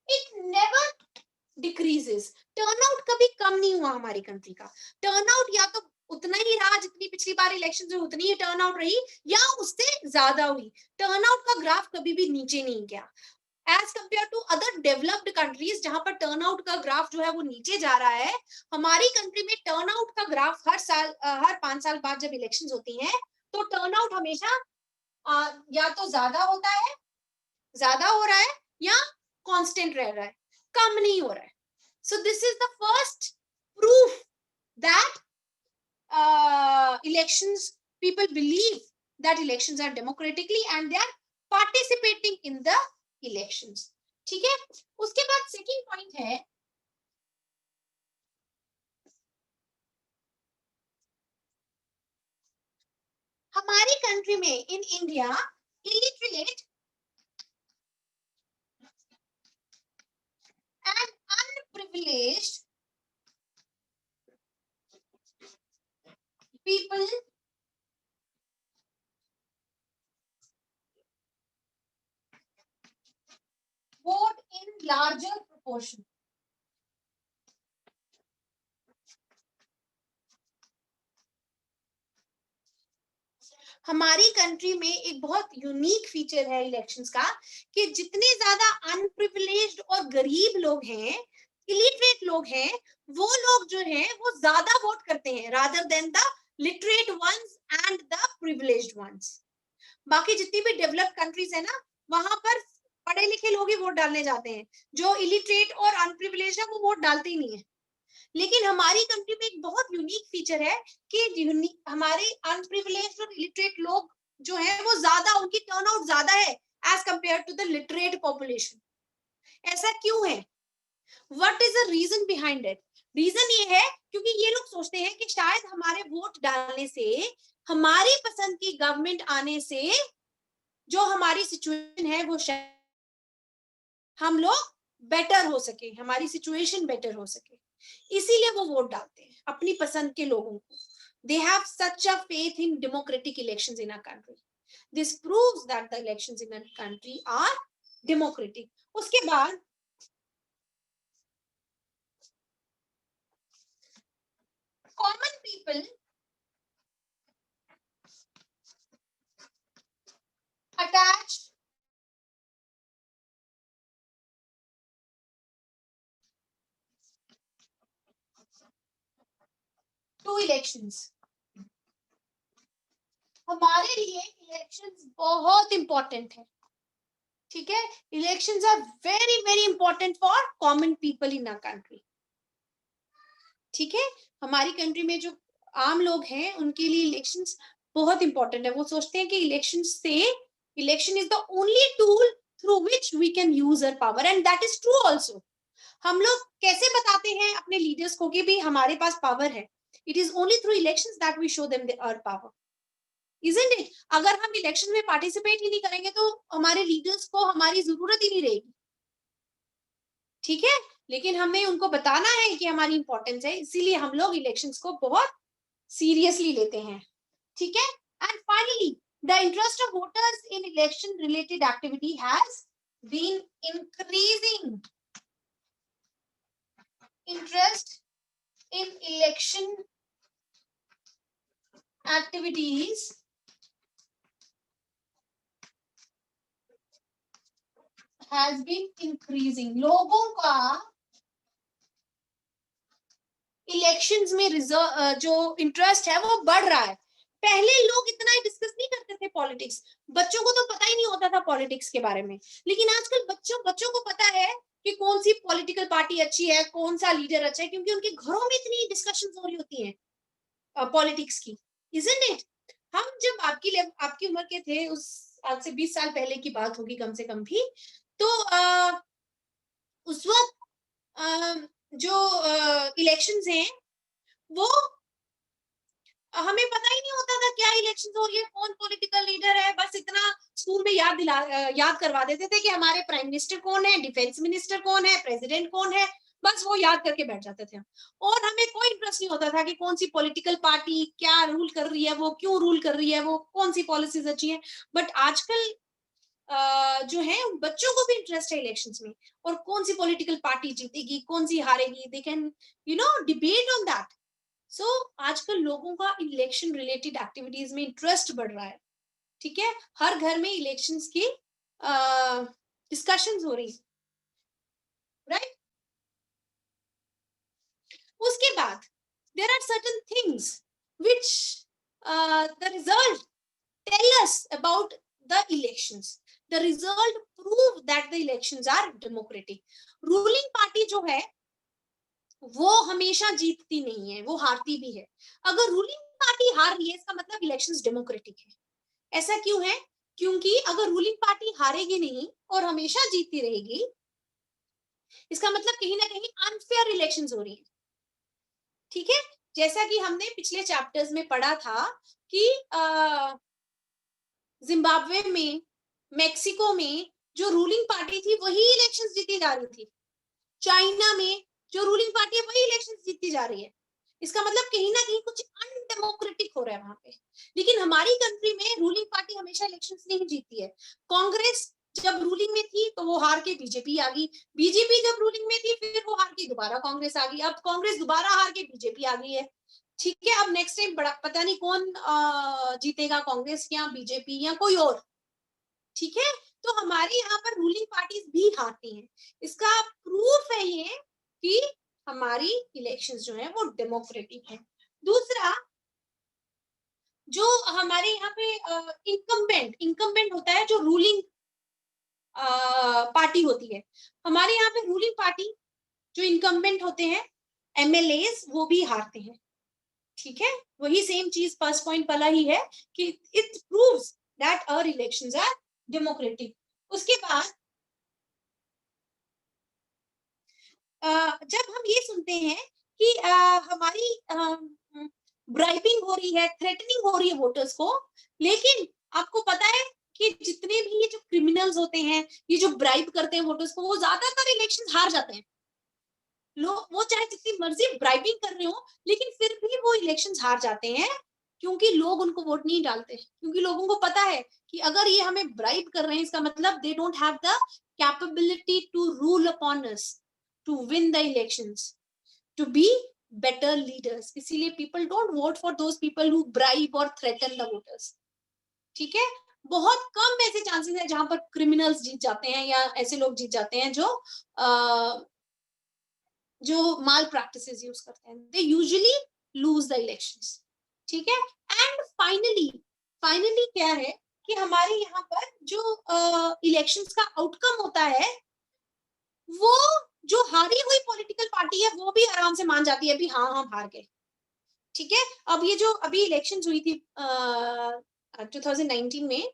It never decreases. टर्नआउट कभी कम नहीं हुआ हमारी कंट्री का. टर्नआउट या तो उतना ही रहा जितनी पिछली बार इलेक्शन में उतनी ही टर्नआउट रही, या उससे ज्यादा हुई. टर्नआउट का ग्राफ कभी भी नीचे नहीं गया. As compare to other developed countries जहां पर टर्नआउट का ग्राफ जो है वो नीचे जा रहा है, हमारी कंट्री में टर्नआउट का ग्राफ हर 5 साल बाद जब इलेक्शंस होती हैं तो टर्नआउट हमेशा या तो ज्यादा होता है, ज्यादा हो रहा है, या कांस्टेंट रह रहा है, कम नहीं हो रहा है. So this is the first proof that elections, people believe that elections are democratically and they are participating in the elections. ठीक है, उसके बाद सेकंड पॉइंट है हमारी कंट्री में in India illiterate and unprivileged people vote in larger proportion. हमारी कंट्री में एक बहुत यूनिक फीचर है इलेक्शंस का कि जितने ज्यादा अनप्रिविलेज्ड और गरीब लोग हैं, इलिटरेट लोग हैं, वो लोग जो हैं वो ज्यादा वोट करते हैं rather than the literate ones and the privileged ones. बाकी जितनी भी डेवलप्ड कंट्रीज है ना, वहां पर पढ़े लिखे लोग ही वोट डालने जाते हैं, जो इलिटरेट और अनप्रिविलेज्ड है वो वोट डालते ही नहीं है। लेकिन हमारी कंट्री में एक बहुत यूनिक फीचर है कि हमारे अनप्रिविलेज्ड और इलिटरेट लोग जो है वो ज्यादा, उनकी टर्नआउट ज्यादा है as compare to the literate population. ऐसा क्यों है? What is the reason behind it? Reason ये है क्योंकि ये लोग सोचते हैं कि शायद हमारे वोट डालने से, हमारी पसंद की गवर्नमेंट आने से जो हमारी सिचुएशन है वो शायद हम लोग बेटर हो सके, हमारी सिचुएशन बेटर हो सके, इसीलिए वो वोट डालते हैं अपनी पसंद के लोगों को। They have such a faith in democratic elections in our country. This proves that the elections in our country are democratic. उसके बाद common people attached to elections. हमारे लिए इलेक्शंस बहुत इंपॉर्टेंट है, ठीक है। Elections are very very important for common people in our country, ठीक है। हमारी कंट्री में जो आम लोग हैं उनके लिए इलेक्शंस बहुत इंपॉर्टेंट है। वो सोचते हैं कि election is the only tool through which we can use our power, and that is true also. हम लोग कैसे बताते हैं अपने लीडर्स को कि भी हमारे पास पावर है? It is only through elections that we show them our power, isn't it? अगर हम इलेक्शन में पार्टिसिपेट ही नहीं करेंगे तो हमारे लीडर्स को हमारी जरूरत ही नहीं रहेगी, ठीक है। लेकिन हमें उनको बताना है कि हमारी इंपॉर्टेंस है, इसीलिए हम लोग इलेक्शंस को बहुत सीरियसली लेते हैं, ठीक है। And finally the interest of voters in election related activity has been increasing. Interest in election activities has been increasing. लोगों का इलेक्शंस में जो इंटरेस्ट है वो बढ़ रहा है। पहले लोग इतना डिस्कस नहीं करते थे पॉलिटिक्स, बच्चों को तो पता ही नहीं होता था पॉलिटिक्स के बारे में। लेकिन आजकल बच्चों को पता है कि कौन सी पॉलिटिकल पार्टी अच्छी है, कौन सा लीडर अच्छा है, क्योंकि उनके घरों में इतनी डिस्कशन हो रही होती है पॉलिटिक्स की, इजंट इट? हम जब आपकी उम्र के थे, उस आज से 20 साल पहले की बात होगी कम से कम भी, तो उस वक्त जो इलेक्शंस हैं वो हमें पता ही नहीं होता था क्या इलेक्शंस हो रही है, कौन पॉलिटिकल लीडर है। बस इतना स्कूल में याद करवा देते थे कि हमारे प्राइम मिनिस्टर कौन है, डिफेंस मिनिस्टर कौन है, प्रेसिडेंट कौन है, बस वो याद करके बैठ जाते थे। और हमें कोई इंटरेस्ट नहीं होता था कि कौन सी पॉलिटिकल पार्टी क्या रूल कर रही है, वो क्यों रूल कर रही है, वो कौन सी पॉलिसीज अच्छी है। बट आजकल जो है बच्चों को भी इंटरेस्ट है इलेक्शंस में, और कौन सी पॉलिटिकल पार्टी जीतेगी, कौन सी हारेगी, they can debate on that. So आजकल लोगों का इलेक्शन रिलेटेड एक्टिविटीज में इंटरेस्ट बढ़ रहा है, ठीक है। हर घर में इलेक्शंस की डिस्कशंस हो रही, राइट। उसके बाद there are certain things which the result tell us about the elections. The result prove that the elections are democratic. Ruling party जो है वो हमेशा जीतती नहीं है, वो हारती भी है। अगर रूलिंग पार्टी हार रही है इसका मतलब इलेक्शंस डेमोक्रेटिक है। ऐसा क्यों है? क्योंकि अगर रूलिंग पार्टी हारेगी नहीं और हमेशा जीतती रहेगी, इसका मतलब कहीं ना कहीं अनफेयर इलेक्शंस हो रही है, ठीक है। जैसा कि हमने पिछले चैप्टर्स में पढ़ा था कि जिम्बाब्वे में, मेक्सिको में जो रूलिंग पार्टी थी वही इलेक्शंस जीती जा रही थी। चाइना में जो रूलिंग पार्टी है वही इलेक्शंस जीती जा रही है। इसका मतलब कहीं ना कहीं कुछ अनडेमोक्रेटिक हो रहा है वहां पे। लेकिन हमारी कंट्री में रूलिंग पार्टी हमेशा इलेक्शंस नहीं जीती है। कांग्रेस जब रूलिंग में थी तो वो हार के बीजेपी आ गई, बीजेपी जब रूलिंग में थी फिर वो हार के दोबारा कांग्रेस आ गई, अब कांग्रेस दोबारा हार के बीजेपी आ गई है, ठीक है। अब नेक्स्ट टाइम बड़ा पता नहीं कौन जीतेगा, कांग्रेस या बीजेपी या कोई और, ठीक है। तो हमारे यहाँ पर रूलिंग पार्टीज भी हारती हैं। इसका प्रूफ है ये कि हमारी इलेक्शंस जो है वो डेमोक्रेटिक है। दूसरा, जो हमारे यहाँ पे इंकम्बेंट होता है, जो रूलिंग पार्टी होती है, हमारे यहाँ पे रूलिंग पार्टी जो इंकम्बेंट होते हैं एमएलएस, वो भी हारते हैं। ठीक है, वही सेम चीज फर्स्ट पॉइंट वाला ही है कि it proves that our elections are democratic. उसके बाद जब हम ये सुनते हैं कि हमारी ब्राइबिंग हो रही है, थ्रेटनिंग हो रही है वोटर्स को, लेकिन आपको पता है कि जितने भी ये जो क्रिमिनल्स होते हैं, ये जो ब्राइब करते हैं वोटर्स को, वो ज्यादातर इलेक्शन हार जाते हैं। लोग वो चाहे जितनी मर्जी ब्राइबिंग कर रहे हो, लेकिन फिर भी वो इलेक्शन हार जाते हैं, क्योंकि लोग उनको वोट नहीं डालते, क्योंकि लोगों को पता है कि अगर ये हमें ब्राइब कर रहे हैं, इसका मतलब they don't have the capability to rule upon us, to win the elections, to be better leaders. इसीलिए people don't vote for those people who bribe और थ्रेटन द वोटर्स। ठीक है, बहुत कम ऐसे चांसेस है जहां पर क्रिमिनल्स जीत जाते हैं या ऐसे लोग जीत जाते हैं जो माल प्रैक्टिसेस यूज करते हैं। They usually lose the elections. ठीक है, एंड फाइनली क्या है कि हमारे यहाँ पर जो इलेक्शंस का आउटकम होता है, वो जो हारी हुई पॉलिटिकल पार्टी है वो भी आराम से मान जाती है भी हाँ हम हार गए। ठीक है, अब ये जो अभी इलेक्शंस हुई थी 2019 में,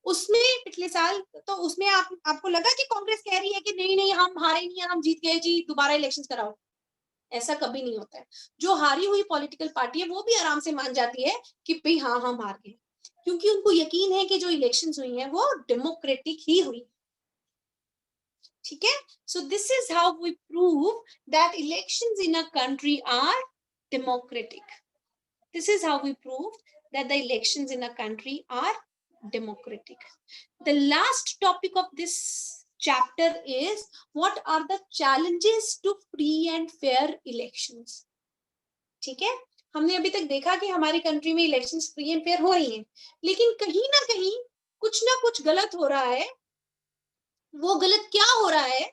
उसमें पिछले साल, तो उसमें आपको लगा कि कांग्रेस कह रही है कि नहीं नहीं हम हारे नहीं है, हम जीत गए जी, दोबारा इलेक्शंस कराओ? ऐसा कभी नहीं होता है। जो हारी हुई पॉलिटिकल पार्टी है वो भी आराम से मान जाती है कि भाई हाँ हम हार गए, क्योंकि उनको यकीन है कि जो इलेक्शंस हुई हैं वो डेमोक्रेटिक ही हुई। ठीक है, so this is how we prove that elections in a country are democratic. This is how we prove that the elections in a country are democratic. The last topic of this chapter is what are the challenges to free and fair elections. ठीक है, हमने अभी तक देखा कि हमारी कंट्री में इलेक्शंस फ्री एंड फेयर हो रही हैं, लेकिन कहीं ना कहीं कुछ ना कुछ गलत हो रहा है। वो गलत क्या हो रहा है,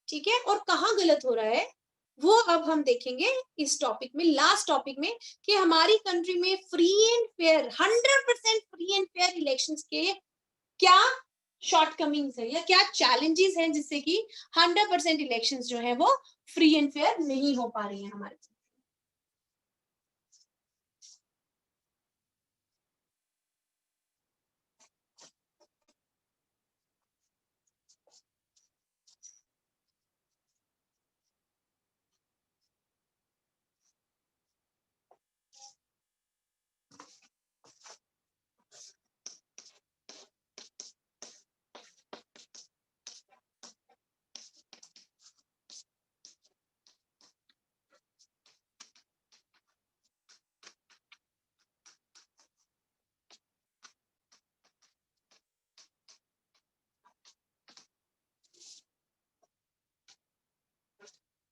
ठीक है, और कहाँ गलत हो रहा है, वो अब हम देखेंगे इस टॉपिक में, लास्ट टॉपिक में, कि हमारी कंट्री में free and fair 100% free and fair elections के क्या शॉर्टकमिंग्स है या क्या चैलेंजेस हैं जिससे कि 100% इलेक्शंस जो है वो फ्री एंड फेयर नहीं हो पा रही है हमारे।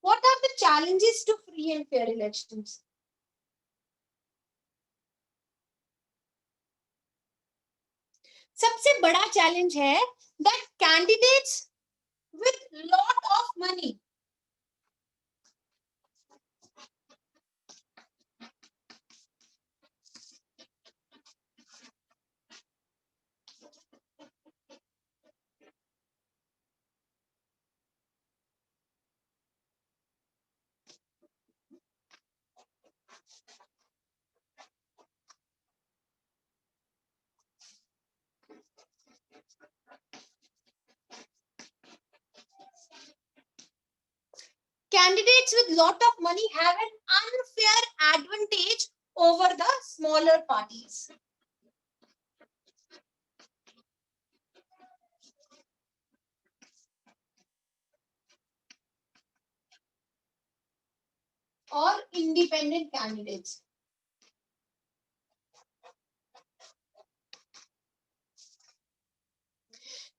What are the challenges to free and fair elections? सबसे बड़ा चैलेंज है that candidates with lot of money candidates with lot of money have an unfair advantage over the smaller parties. और independent candidates.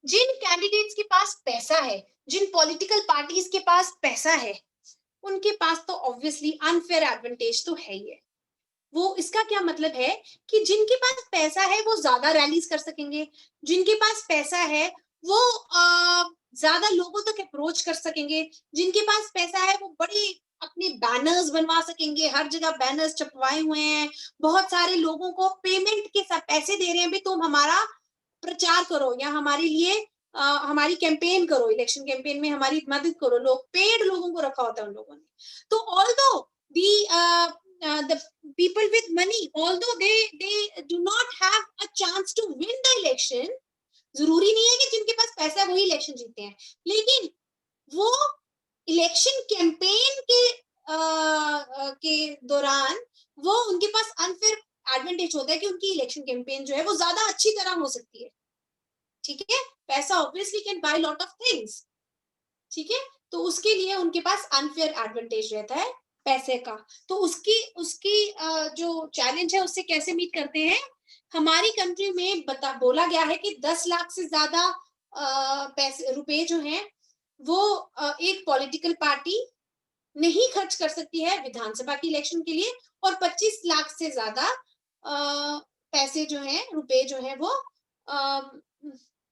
जिन कैंडिडेट्स के पास पैसा है, जिन पॉलिटिकल पार्टीज के पास पैसा है, उनके पास तो ऑब्वियसली अनफेयर एडवांटेज तो है ही है। वो इसका क्या मतलब है कि जिनके पास पैसा है वो ज्यादा रैलीज कर सकेंगे, जिनके पास पैसा है वो ज्यादा लोगों तक अप्रोच कर सकेंगे, जिनके पास पैसा है वो बड़ी अपने बैनर्स बनवा सकेंगे, हर जगह बैनर्स छपवाए हुए हैं, बहुत सारे लोगों को पेमेंट के साथ पैसे दे रहे हैं, भी तुम हमारा प्रचार करो या हमारे लिए हमारी कैंपेन करो, इलेक्शन कैंपेन में हमारी मदद करो। लोग पेड लोगों को रखा होता है उन लोगों ने। तो although the people with money, although they do not have a chance to win the election, जरूरी नहीं है कि जिनके पास पैसा है वही इलेक्शन जीते हैं, लेकिन वो इलेक्शन कैंपेन के दौरान वो उनके पास अनफेयर एडवांटेज होता है कि उनकी इलेक्शन कैंपेन जो है वो ज्यादा अच्छी तरह हो सकती है। ठीक है, पैसा obviously can by lot of things. ठीक है, तो उसके लिए उनके पास अनफेयर एडवांटेज रहता है पैसे का। तो उसकी जो चैलेंज है उससे कैसे मीट करते हैं, हमारी कंट्री में बोला गया है कि 10 लाख से ज्यादा पैसे रुपए जो हैं वो एक पॉलिटिकल पार्टी नहीं खर्च कर सकती है विधानसभा की इलेक्शन के लिए, और 25 लाख से ज्यादा पैसे जो हैं रुपए जो है वो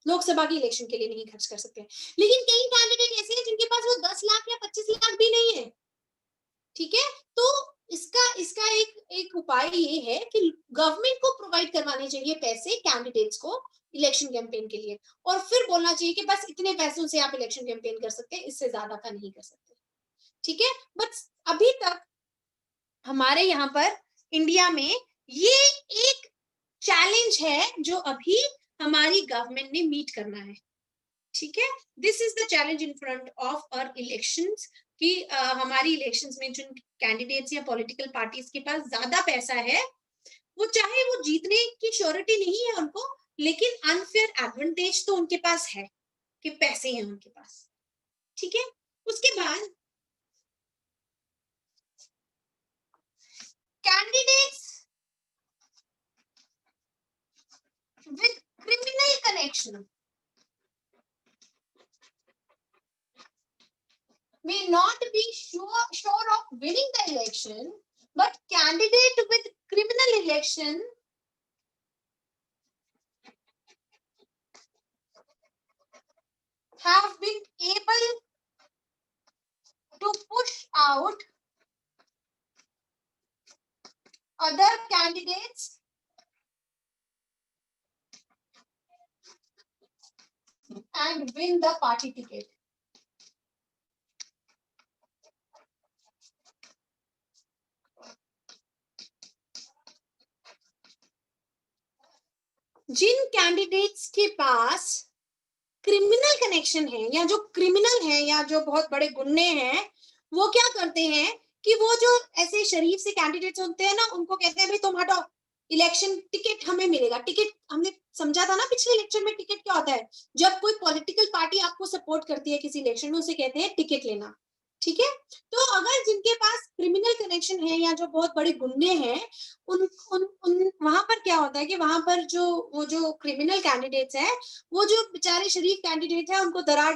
लोकसभा की इलेक्शन के लिए नहीं खर्च कर सकते हैं। लेकिन कई कैंडिडेट ऐसे हैं जिनके पास वो 10 लाख या 25 लाख भी नहीं है। ठीक है, तो इसका एक उपाय ये है कि गवर्नमेंट को प्रोवाइड करवाने चाहिए पैसे कैंडिडेट्स को इलेक्शन कैंपेन के लिए, और फिर बोलना चाहिए कि बस इतने पैसों से आप इलेक्शन कैंपेन कर सकते हैं, इससे ज्यादा का नहीं कर सकते। ठीक है, बट अभी तक हमारे यहाँ पर इंडिया में ये एक चैलेंज है जो अभी हमारी गवर्नमेंट ने मीट करना है। ठीक है, this is the challenge in front of our elections कि हमारी इलेक्शंस में जिन कैंडिडेट्स या पॉलिटिकल पार्टीज के पास ज्यादा पैसा है, वो चाहे वो जीतने की श्योरिटी नहीं है उनको, लेकिन अनफेयर एडवांटेज तो उनके पास है कि पैसे हैं उनके पास। ठीक है, उसके बाद candidates with criminal connection may not be sure of winning the election, but candidate with criminal election have been able to push out other candidates and win the party ticket. जिन कैंडिडेट्स के पास क्रिमिनल कनेक्शन है या जो क्रिमिनल है या जो बहुत बड़े गुंडे हैं, वो क्या करते हैं कि वो जो ऐसे शरीफ से कैंडिडेट्स होते हैं ना, उनको कहते हैं भाई तुम हटो, इलेक्शन टिकट हमें मिलेगा। टिकट हमने समझा था ना पिछले लेक्चर में, टिकट क्या होता है, जब कोई पॉलिटिकल पार्टी आपको सपोर्ट करती है किसी इलेक्शन में, उसे कहते हैं टिकट लेना। ठीक है, तो अगर जिनके पास क्रिमिनल कनेक्शन है या जो बहुत बड़े गुंडे हैं, उन वहां पर क्या होता है कि वहां पर जो क्रिमिनल कैंडिडेट्स हैं, वो जो बेचारे शरीफ कैंडिडेट हैं, उनको डरा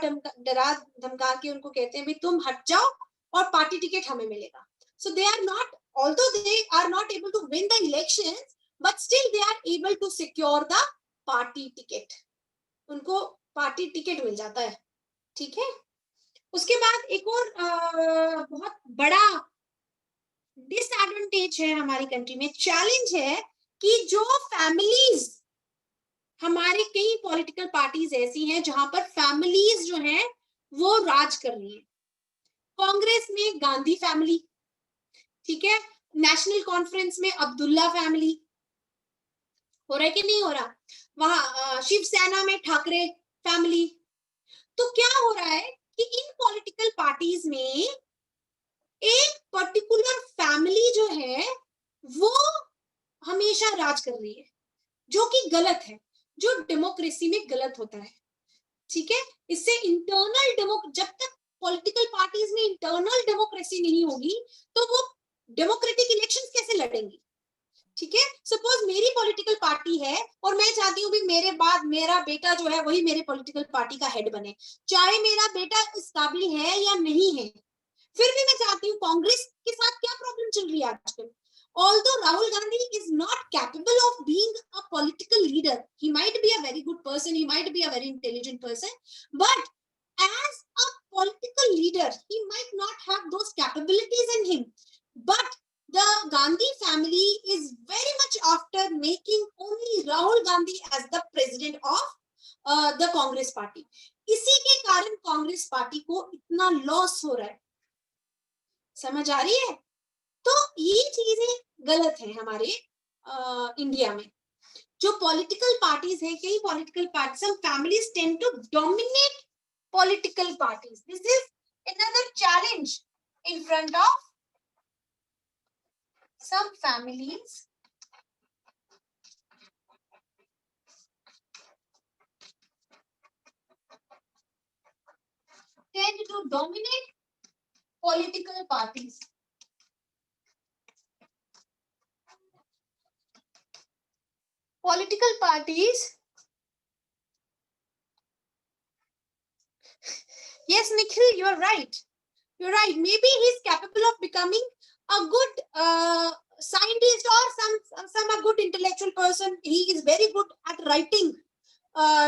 धमका के उनको कहते हैं भाई तुम हट जाओ और पार्टी टिकट हमें मिलेगा। So they are not, although they are not able to win the elections, but still they are able to secure the party ticket. उनको पार्टी टिकट मिल जाता है। ठीक है, उसके बाद एक और बहुत बड़ा डिसएडवांटेज है हमारी कंट्री में, चैलेंज है कि जो फैमिलीज, हमारे कई पॉलिटिकल पार्टीज ऐसी हैं जहां पर फैमिलीज जो हैं वो राज कर रही हैं। कांग्रेस में गांधी फैमिली, ठीक है, नेशनल कॉन्फ्रेंस में अब्दुल्ला फैमिली, हो रहा है कि नहीं हो रहा, वहां शिवसेना में ठाकरे फैमिली। तो क्या हो रहा है कि इन पॉलिटिकल पार्टीज में एक पर्टिकुलर फैमिली जो है वो हमेशा राज कर रही है, जो कि गलत है, जो डेमोक्रेसी में गलत होता है। ठीक है, इससे इंटरनल जब तक पॉलिटिकल पार्टीज में इंटरनल डेमोक्रेसी नहीं होगी तो वो डेमोक्रेटिक इलेक्शंस कैसे लड़ेंगी। ठीक है, सपोज मेरी पॉलिटिकल पार्टी है और मैं चाहती हूँ भी मेरे बाद मेरा बेटा जो है वही मेरे पॉलिटिकल पार्टी का हेड बने, चाहे मेरा बेटा इस काबिल है या नहीं है, फिर भी मैं चाहती हूँ। कांग्रेस के साथ क्या प्रॉब्लम चल रही है आजकल, although Rahul Gandhi is not capable of being a political leader, he might be a very good person, he might be a very intelligent person, but as a political leader, he might not have those capabilities in him, but the Gandhi family is very much after making only Rahul Gandhi as the president of the Congress party. इसी के कारण कांग्रेस पार्टी को इतना लॉस हो रहा है, समझ आ रही है? तो ये चीजें गलत है हमारे इंडिया में। जो पॉलिटिकल पार्टीज है, कई political parties, some families tend to dominate political parties. This is another challenge in front of some families. Tend to dominate political parties. Political parties. Yes, Nikhil, you're right. You're right. Maybe he's capable of becoming a good scientist or some a good intellectual person. He is very good at writing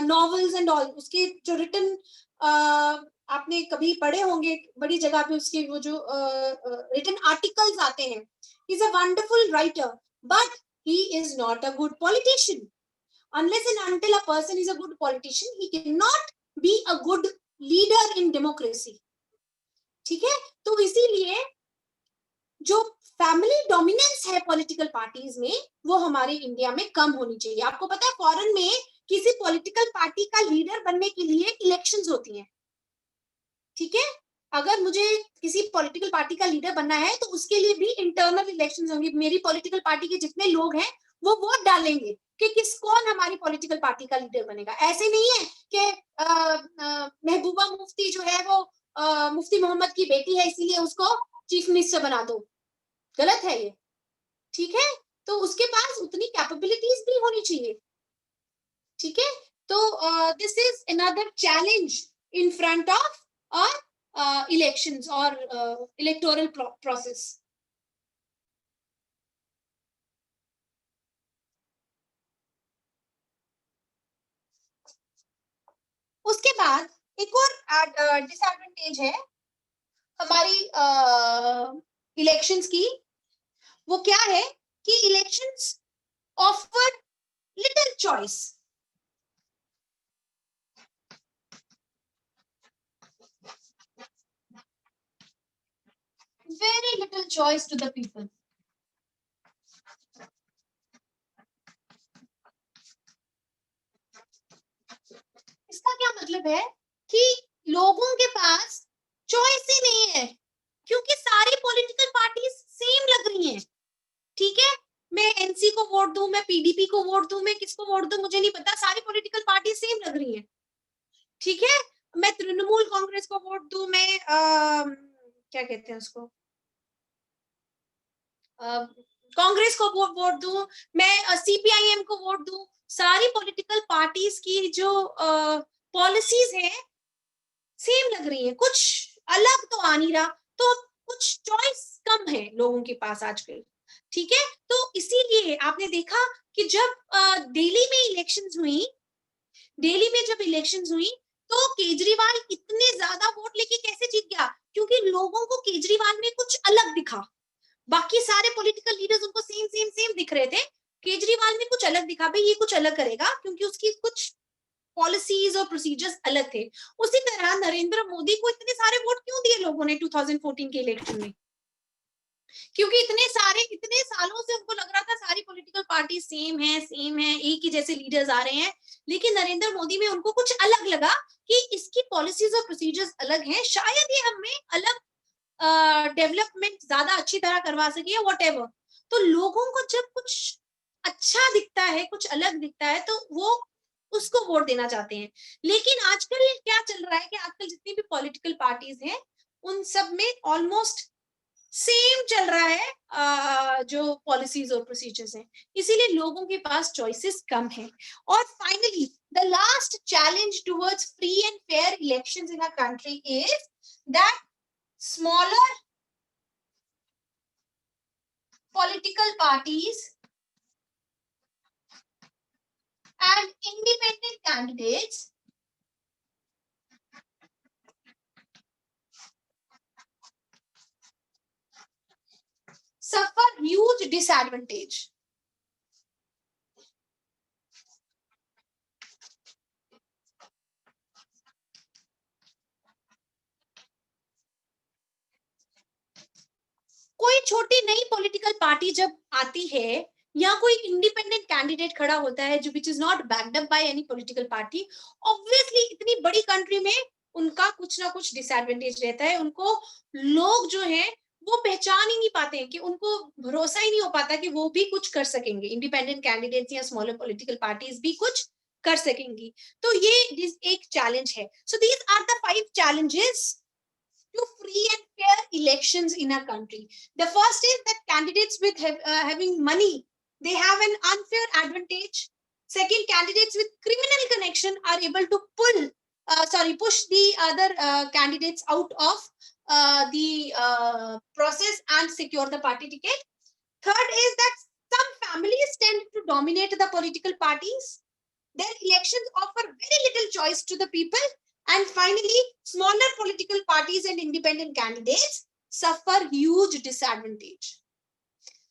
novels and all. उसके जो written आपने कभी पढ़े होंगे बड़ी जगह पे, उसके वो जो written articles आते हैं. He's a wonderful writer, but he is not a good politician. Unless and until a person is a good politician, he cannot be a good leader in democracy. ठीक है? तो इसीलिए जो फैमिली डोमिनेंस है पॉलिटिकल पार्टीज में, वो हमारे इंडिया में कम होनी चाहिए। आपको पता है फॉरेन में किसी पॉलिटिकल पार्टी का लीडर बनने के लिए इलेक्शंस होती हैं, ठीक है? अगर मुझे किसी पॉलिटिकल पार्टी का लीडर बनना है तो उसके लिए भी इंटरनल इलेक्शंस होंगे। मेरी पॉलिटिकल पार्टी के जितने लोग हैं वो वोट डालेंगे कि कौन हमारी पॉलिटिकल पार्टी का लीडर बनेगा। ऐसे नहीं है कि महबूबा मुफ्ती जो है वो मुफ्ती मोहम्मद की बेटी है इसीलिए उसको चीफ मिनिस्टर बना दो। गलत है ये, ठीक है? तो उसके पास उतनी कैपेबिलिटीज भी होनी चाहिए, ठीक है? तो this is another challenge in front of elections और इलेक्टोरल प्रोसेस। उसके बाद एक और डिसएडवांटेज है हमारी इलेक्शंस की। वो क्या है कि elections offer little choice. Very little choice to the people. इसका क्या मतलब है कि लोगों के पास चॉइस ही नहीं है, क्योंकि सारी पॉलिटिकल पार्टीज सेम लग रही हैं, ठीक है? मैं एनसी को वोट दूं, मैं पीडीपी को वोट दूं, मैं किसको वोट दूं मुझे नहीं पता, सारी पॉलिटिकल पार्टी सेम लग रही हैं, ठीक है? मैं तृणमूल कांग्रेस को वोट दूं, मैं क्या कहते हैं उसको, कांग्रेस को वोट दूं, मैं सीपीआईएम को वोट दूं, सारी पॉलिटिकल पार्टीज की जो पॉलिसीज हैं सेम लग रही है, कुछ अलग तो आ नहीं रहा, तो कुछ चॉइस कम है लोगों के पास आजकल, ठीक है? तो इसीलिए आपने देखा कि जब दिल्ली में इलेक्शंस हुई तो केजरीवाल इतने ज्यादा वोट लेके कैसे जीत गया? क्योंकि लोगों को केजरीवाल में कुछ अलग दिखा। बाकी सारे पॉलिटिकल लीडर्स उनको सेम दिख रहे थे, केजरीवाल में कुछ अलग दिखा, भाई ये कुछ अलग करेगा क्योंकि उसकी कुछ पॉलिसीज और प्रोसीजर्स अलग थे। उसी तरह नरेंद्र मोदी को इतने सारे वोट क्यों दिए लोगों ने 2014 के इलेक्शन में? क्योंकि इतने सालों से उनको लग रहा था सारी पॉलिटिकल पार्टी सेम है, एक ही जैसे लीडर्स आ रहे हैं, लेकिन नरेंद्र मोदी में उनको कुछ अलग लगा कि इसकी पॉलिसीज और प्रोसीजर्स अलग हैं, शायद ये हमें अलग डेवलपमेंट ज्यादा अच्छी तरह करवा सके या व्हाटएवर। तो लोगों को जब कुछ अच्छा दिखता है, कुछ अलग दिखता है, तो वो उसको वोट देना चाहते हैं। लेकिन आजकल क्या चल रहा है कि आजकल जितनी भी पॉलिटिकल पार्टीज हैं उन सब में ऑलमोस्ट सेम चल रहा है जो पॉलिसीज और प्रोसीजर्स हैं, इसीलिए लोगों के पास चॉइसेस कम है। और finally the last challenge towards free and fair elections in a country is that smaller political parties and independent candidates suffer huge disadvantage. कोई छोटी नई पॉलिटिकल पार्टी जब आती है या कोई इंडिपेंडेंट कैंडिडेट खड़ा होता है जो which is not backed up by any political party, obviously इतनी बड़ी कंट्री में उनका कुछ ना कुछ डिसएडवांटेज रहता है। उनको लोग जो है वो पहचान ही नहीं पाते हैं, कि उनको भरोसा ही नहीं हो पाता कि वो भी कुछ कर सकेंगे, इंडिपेंडेंट कैंडिडेट्स या स्मॉलर पॉलिटिकल पार्टीज भी कुछ कर सकेंगी। तो ये एक चैलेंज है। So these are the 5 challenges to free and fair elections in a country. The first is that candidates with having money, they have an unfair advantage. Second, candidates with criminal connection are able to push the other candidates out of the process and secure the party ticket. Third is that some families tend to dominate the political parties. Then elections offer very little choice to the people. And finally, smaller political parties and independent candidates suffer huge disadvantage.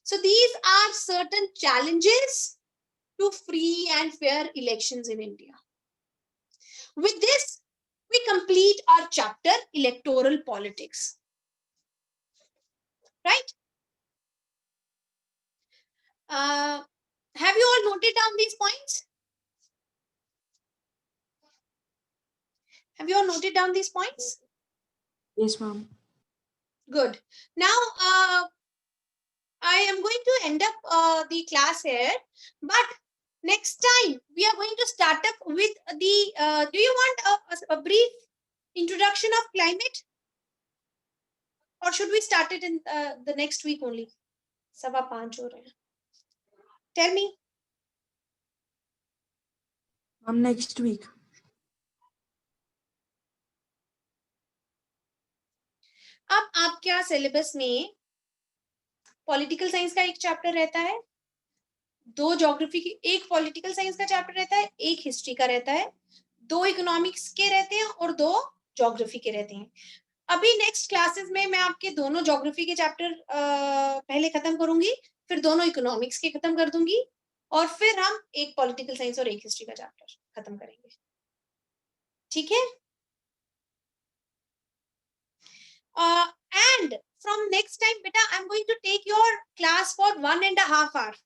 So these are certain challenges to free and fair elections in India. With this, we complete our chapter, electoral politics. Right? Have you all noted down these points? Have you all noted down these points? Yes, ma'am. Good. Now, I am going to end up the class here, but next time we are going to start up with the, do you want a brief introduction of climate? Or should we start it in the next week only? 5:15 ho rahe hain. Tell me. Next week. अब आपके सिलेबस में पॉलिटिकल साइंस का एक चैप्टर रहता है, 2 ज्योग्राफी की, एक पॉलिटिकल साइंस का चैप्टर रहता है, एक हिस्ट्री का रहता है, 2 इकोनॉमिक्स के रहते हैं और 2 ज्योग्राफी के रहते हैं। अभी नेक्स्ट क्लासेस में मैं आपके दोनों ज्योग्राफी के चैप्टर पहले खत्म करूंगी, फिर दोनों इकोनॉमिक्स के खत्म कर दूंगी, और फिर हम एक पॉलिटिकल साइंस और एक हिस्ट्री का चैप्टर खत्म करेंगे। ठीक है? And from next time, beta, I'm going to take your class for 1.5 hours.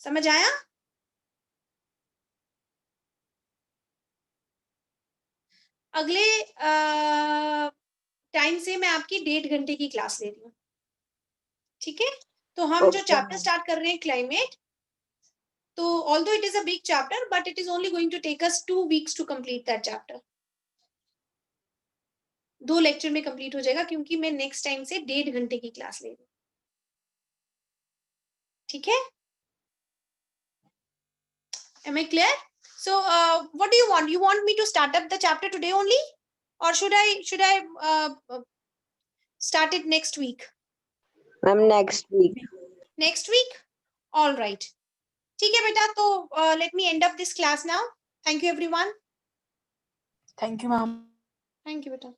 समझ आया? अगले टाइम से मैं आपकी 1.5 घंटे की क्लास ले रही हूँ। ठीक है? तो हम जो चैप्टर स्टार्ट कर रहे हैं क्लाइमेट, तो although it is a big chapter, but it is only going to take us 2 weeks to complete that chapter. 2 lecture में कंप्लीट हो जाएगा, क्योंकि मैं नेक्स्ट टाइम से 1.5 घंटे की क्लास ले रही हूँ। ठीक है? Am I clear? So what do you want? You want me to start up the chapter today only, or should I start it next week? Next week. Next week? All right. ठीक है बेटा, तो let me end up this class now. Thank you everyone. Thank you, ma'am. Thank you बेटा.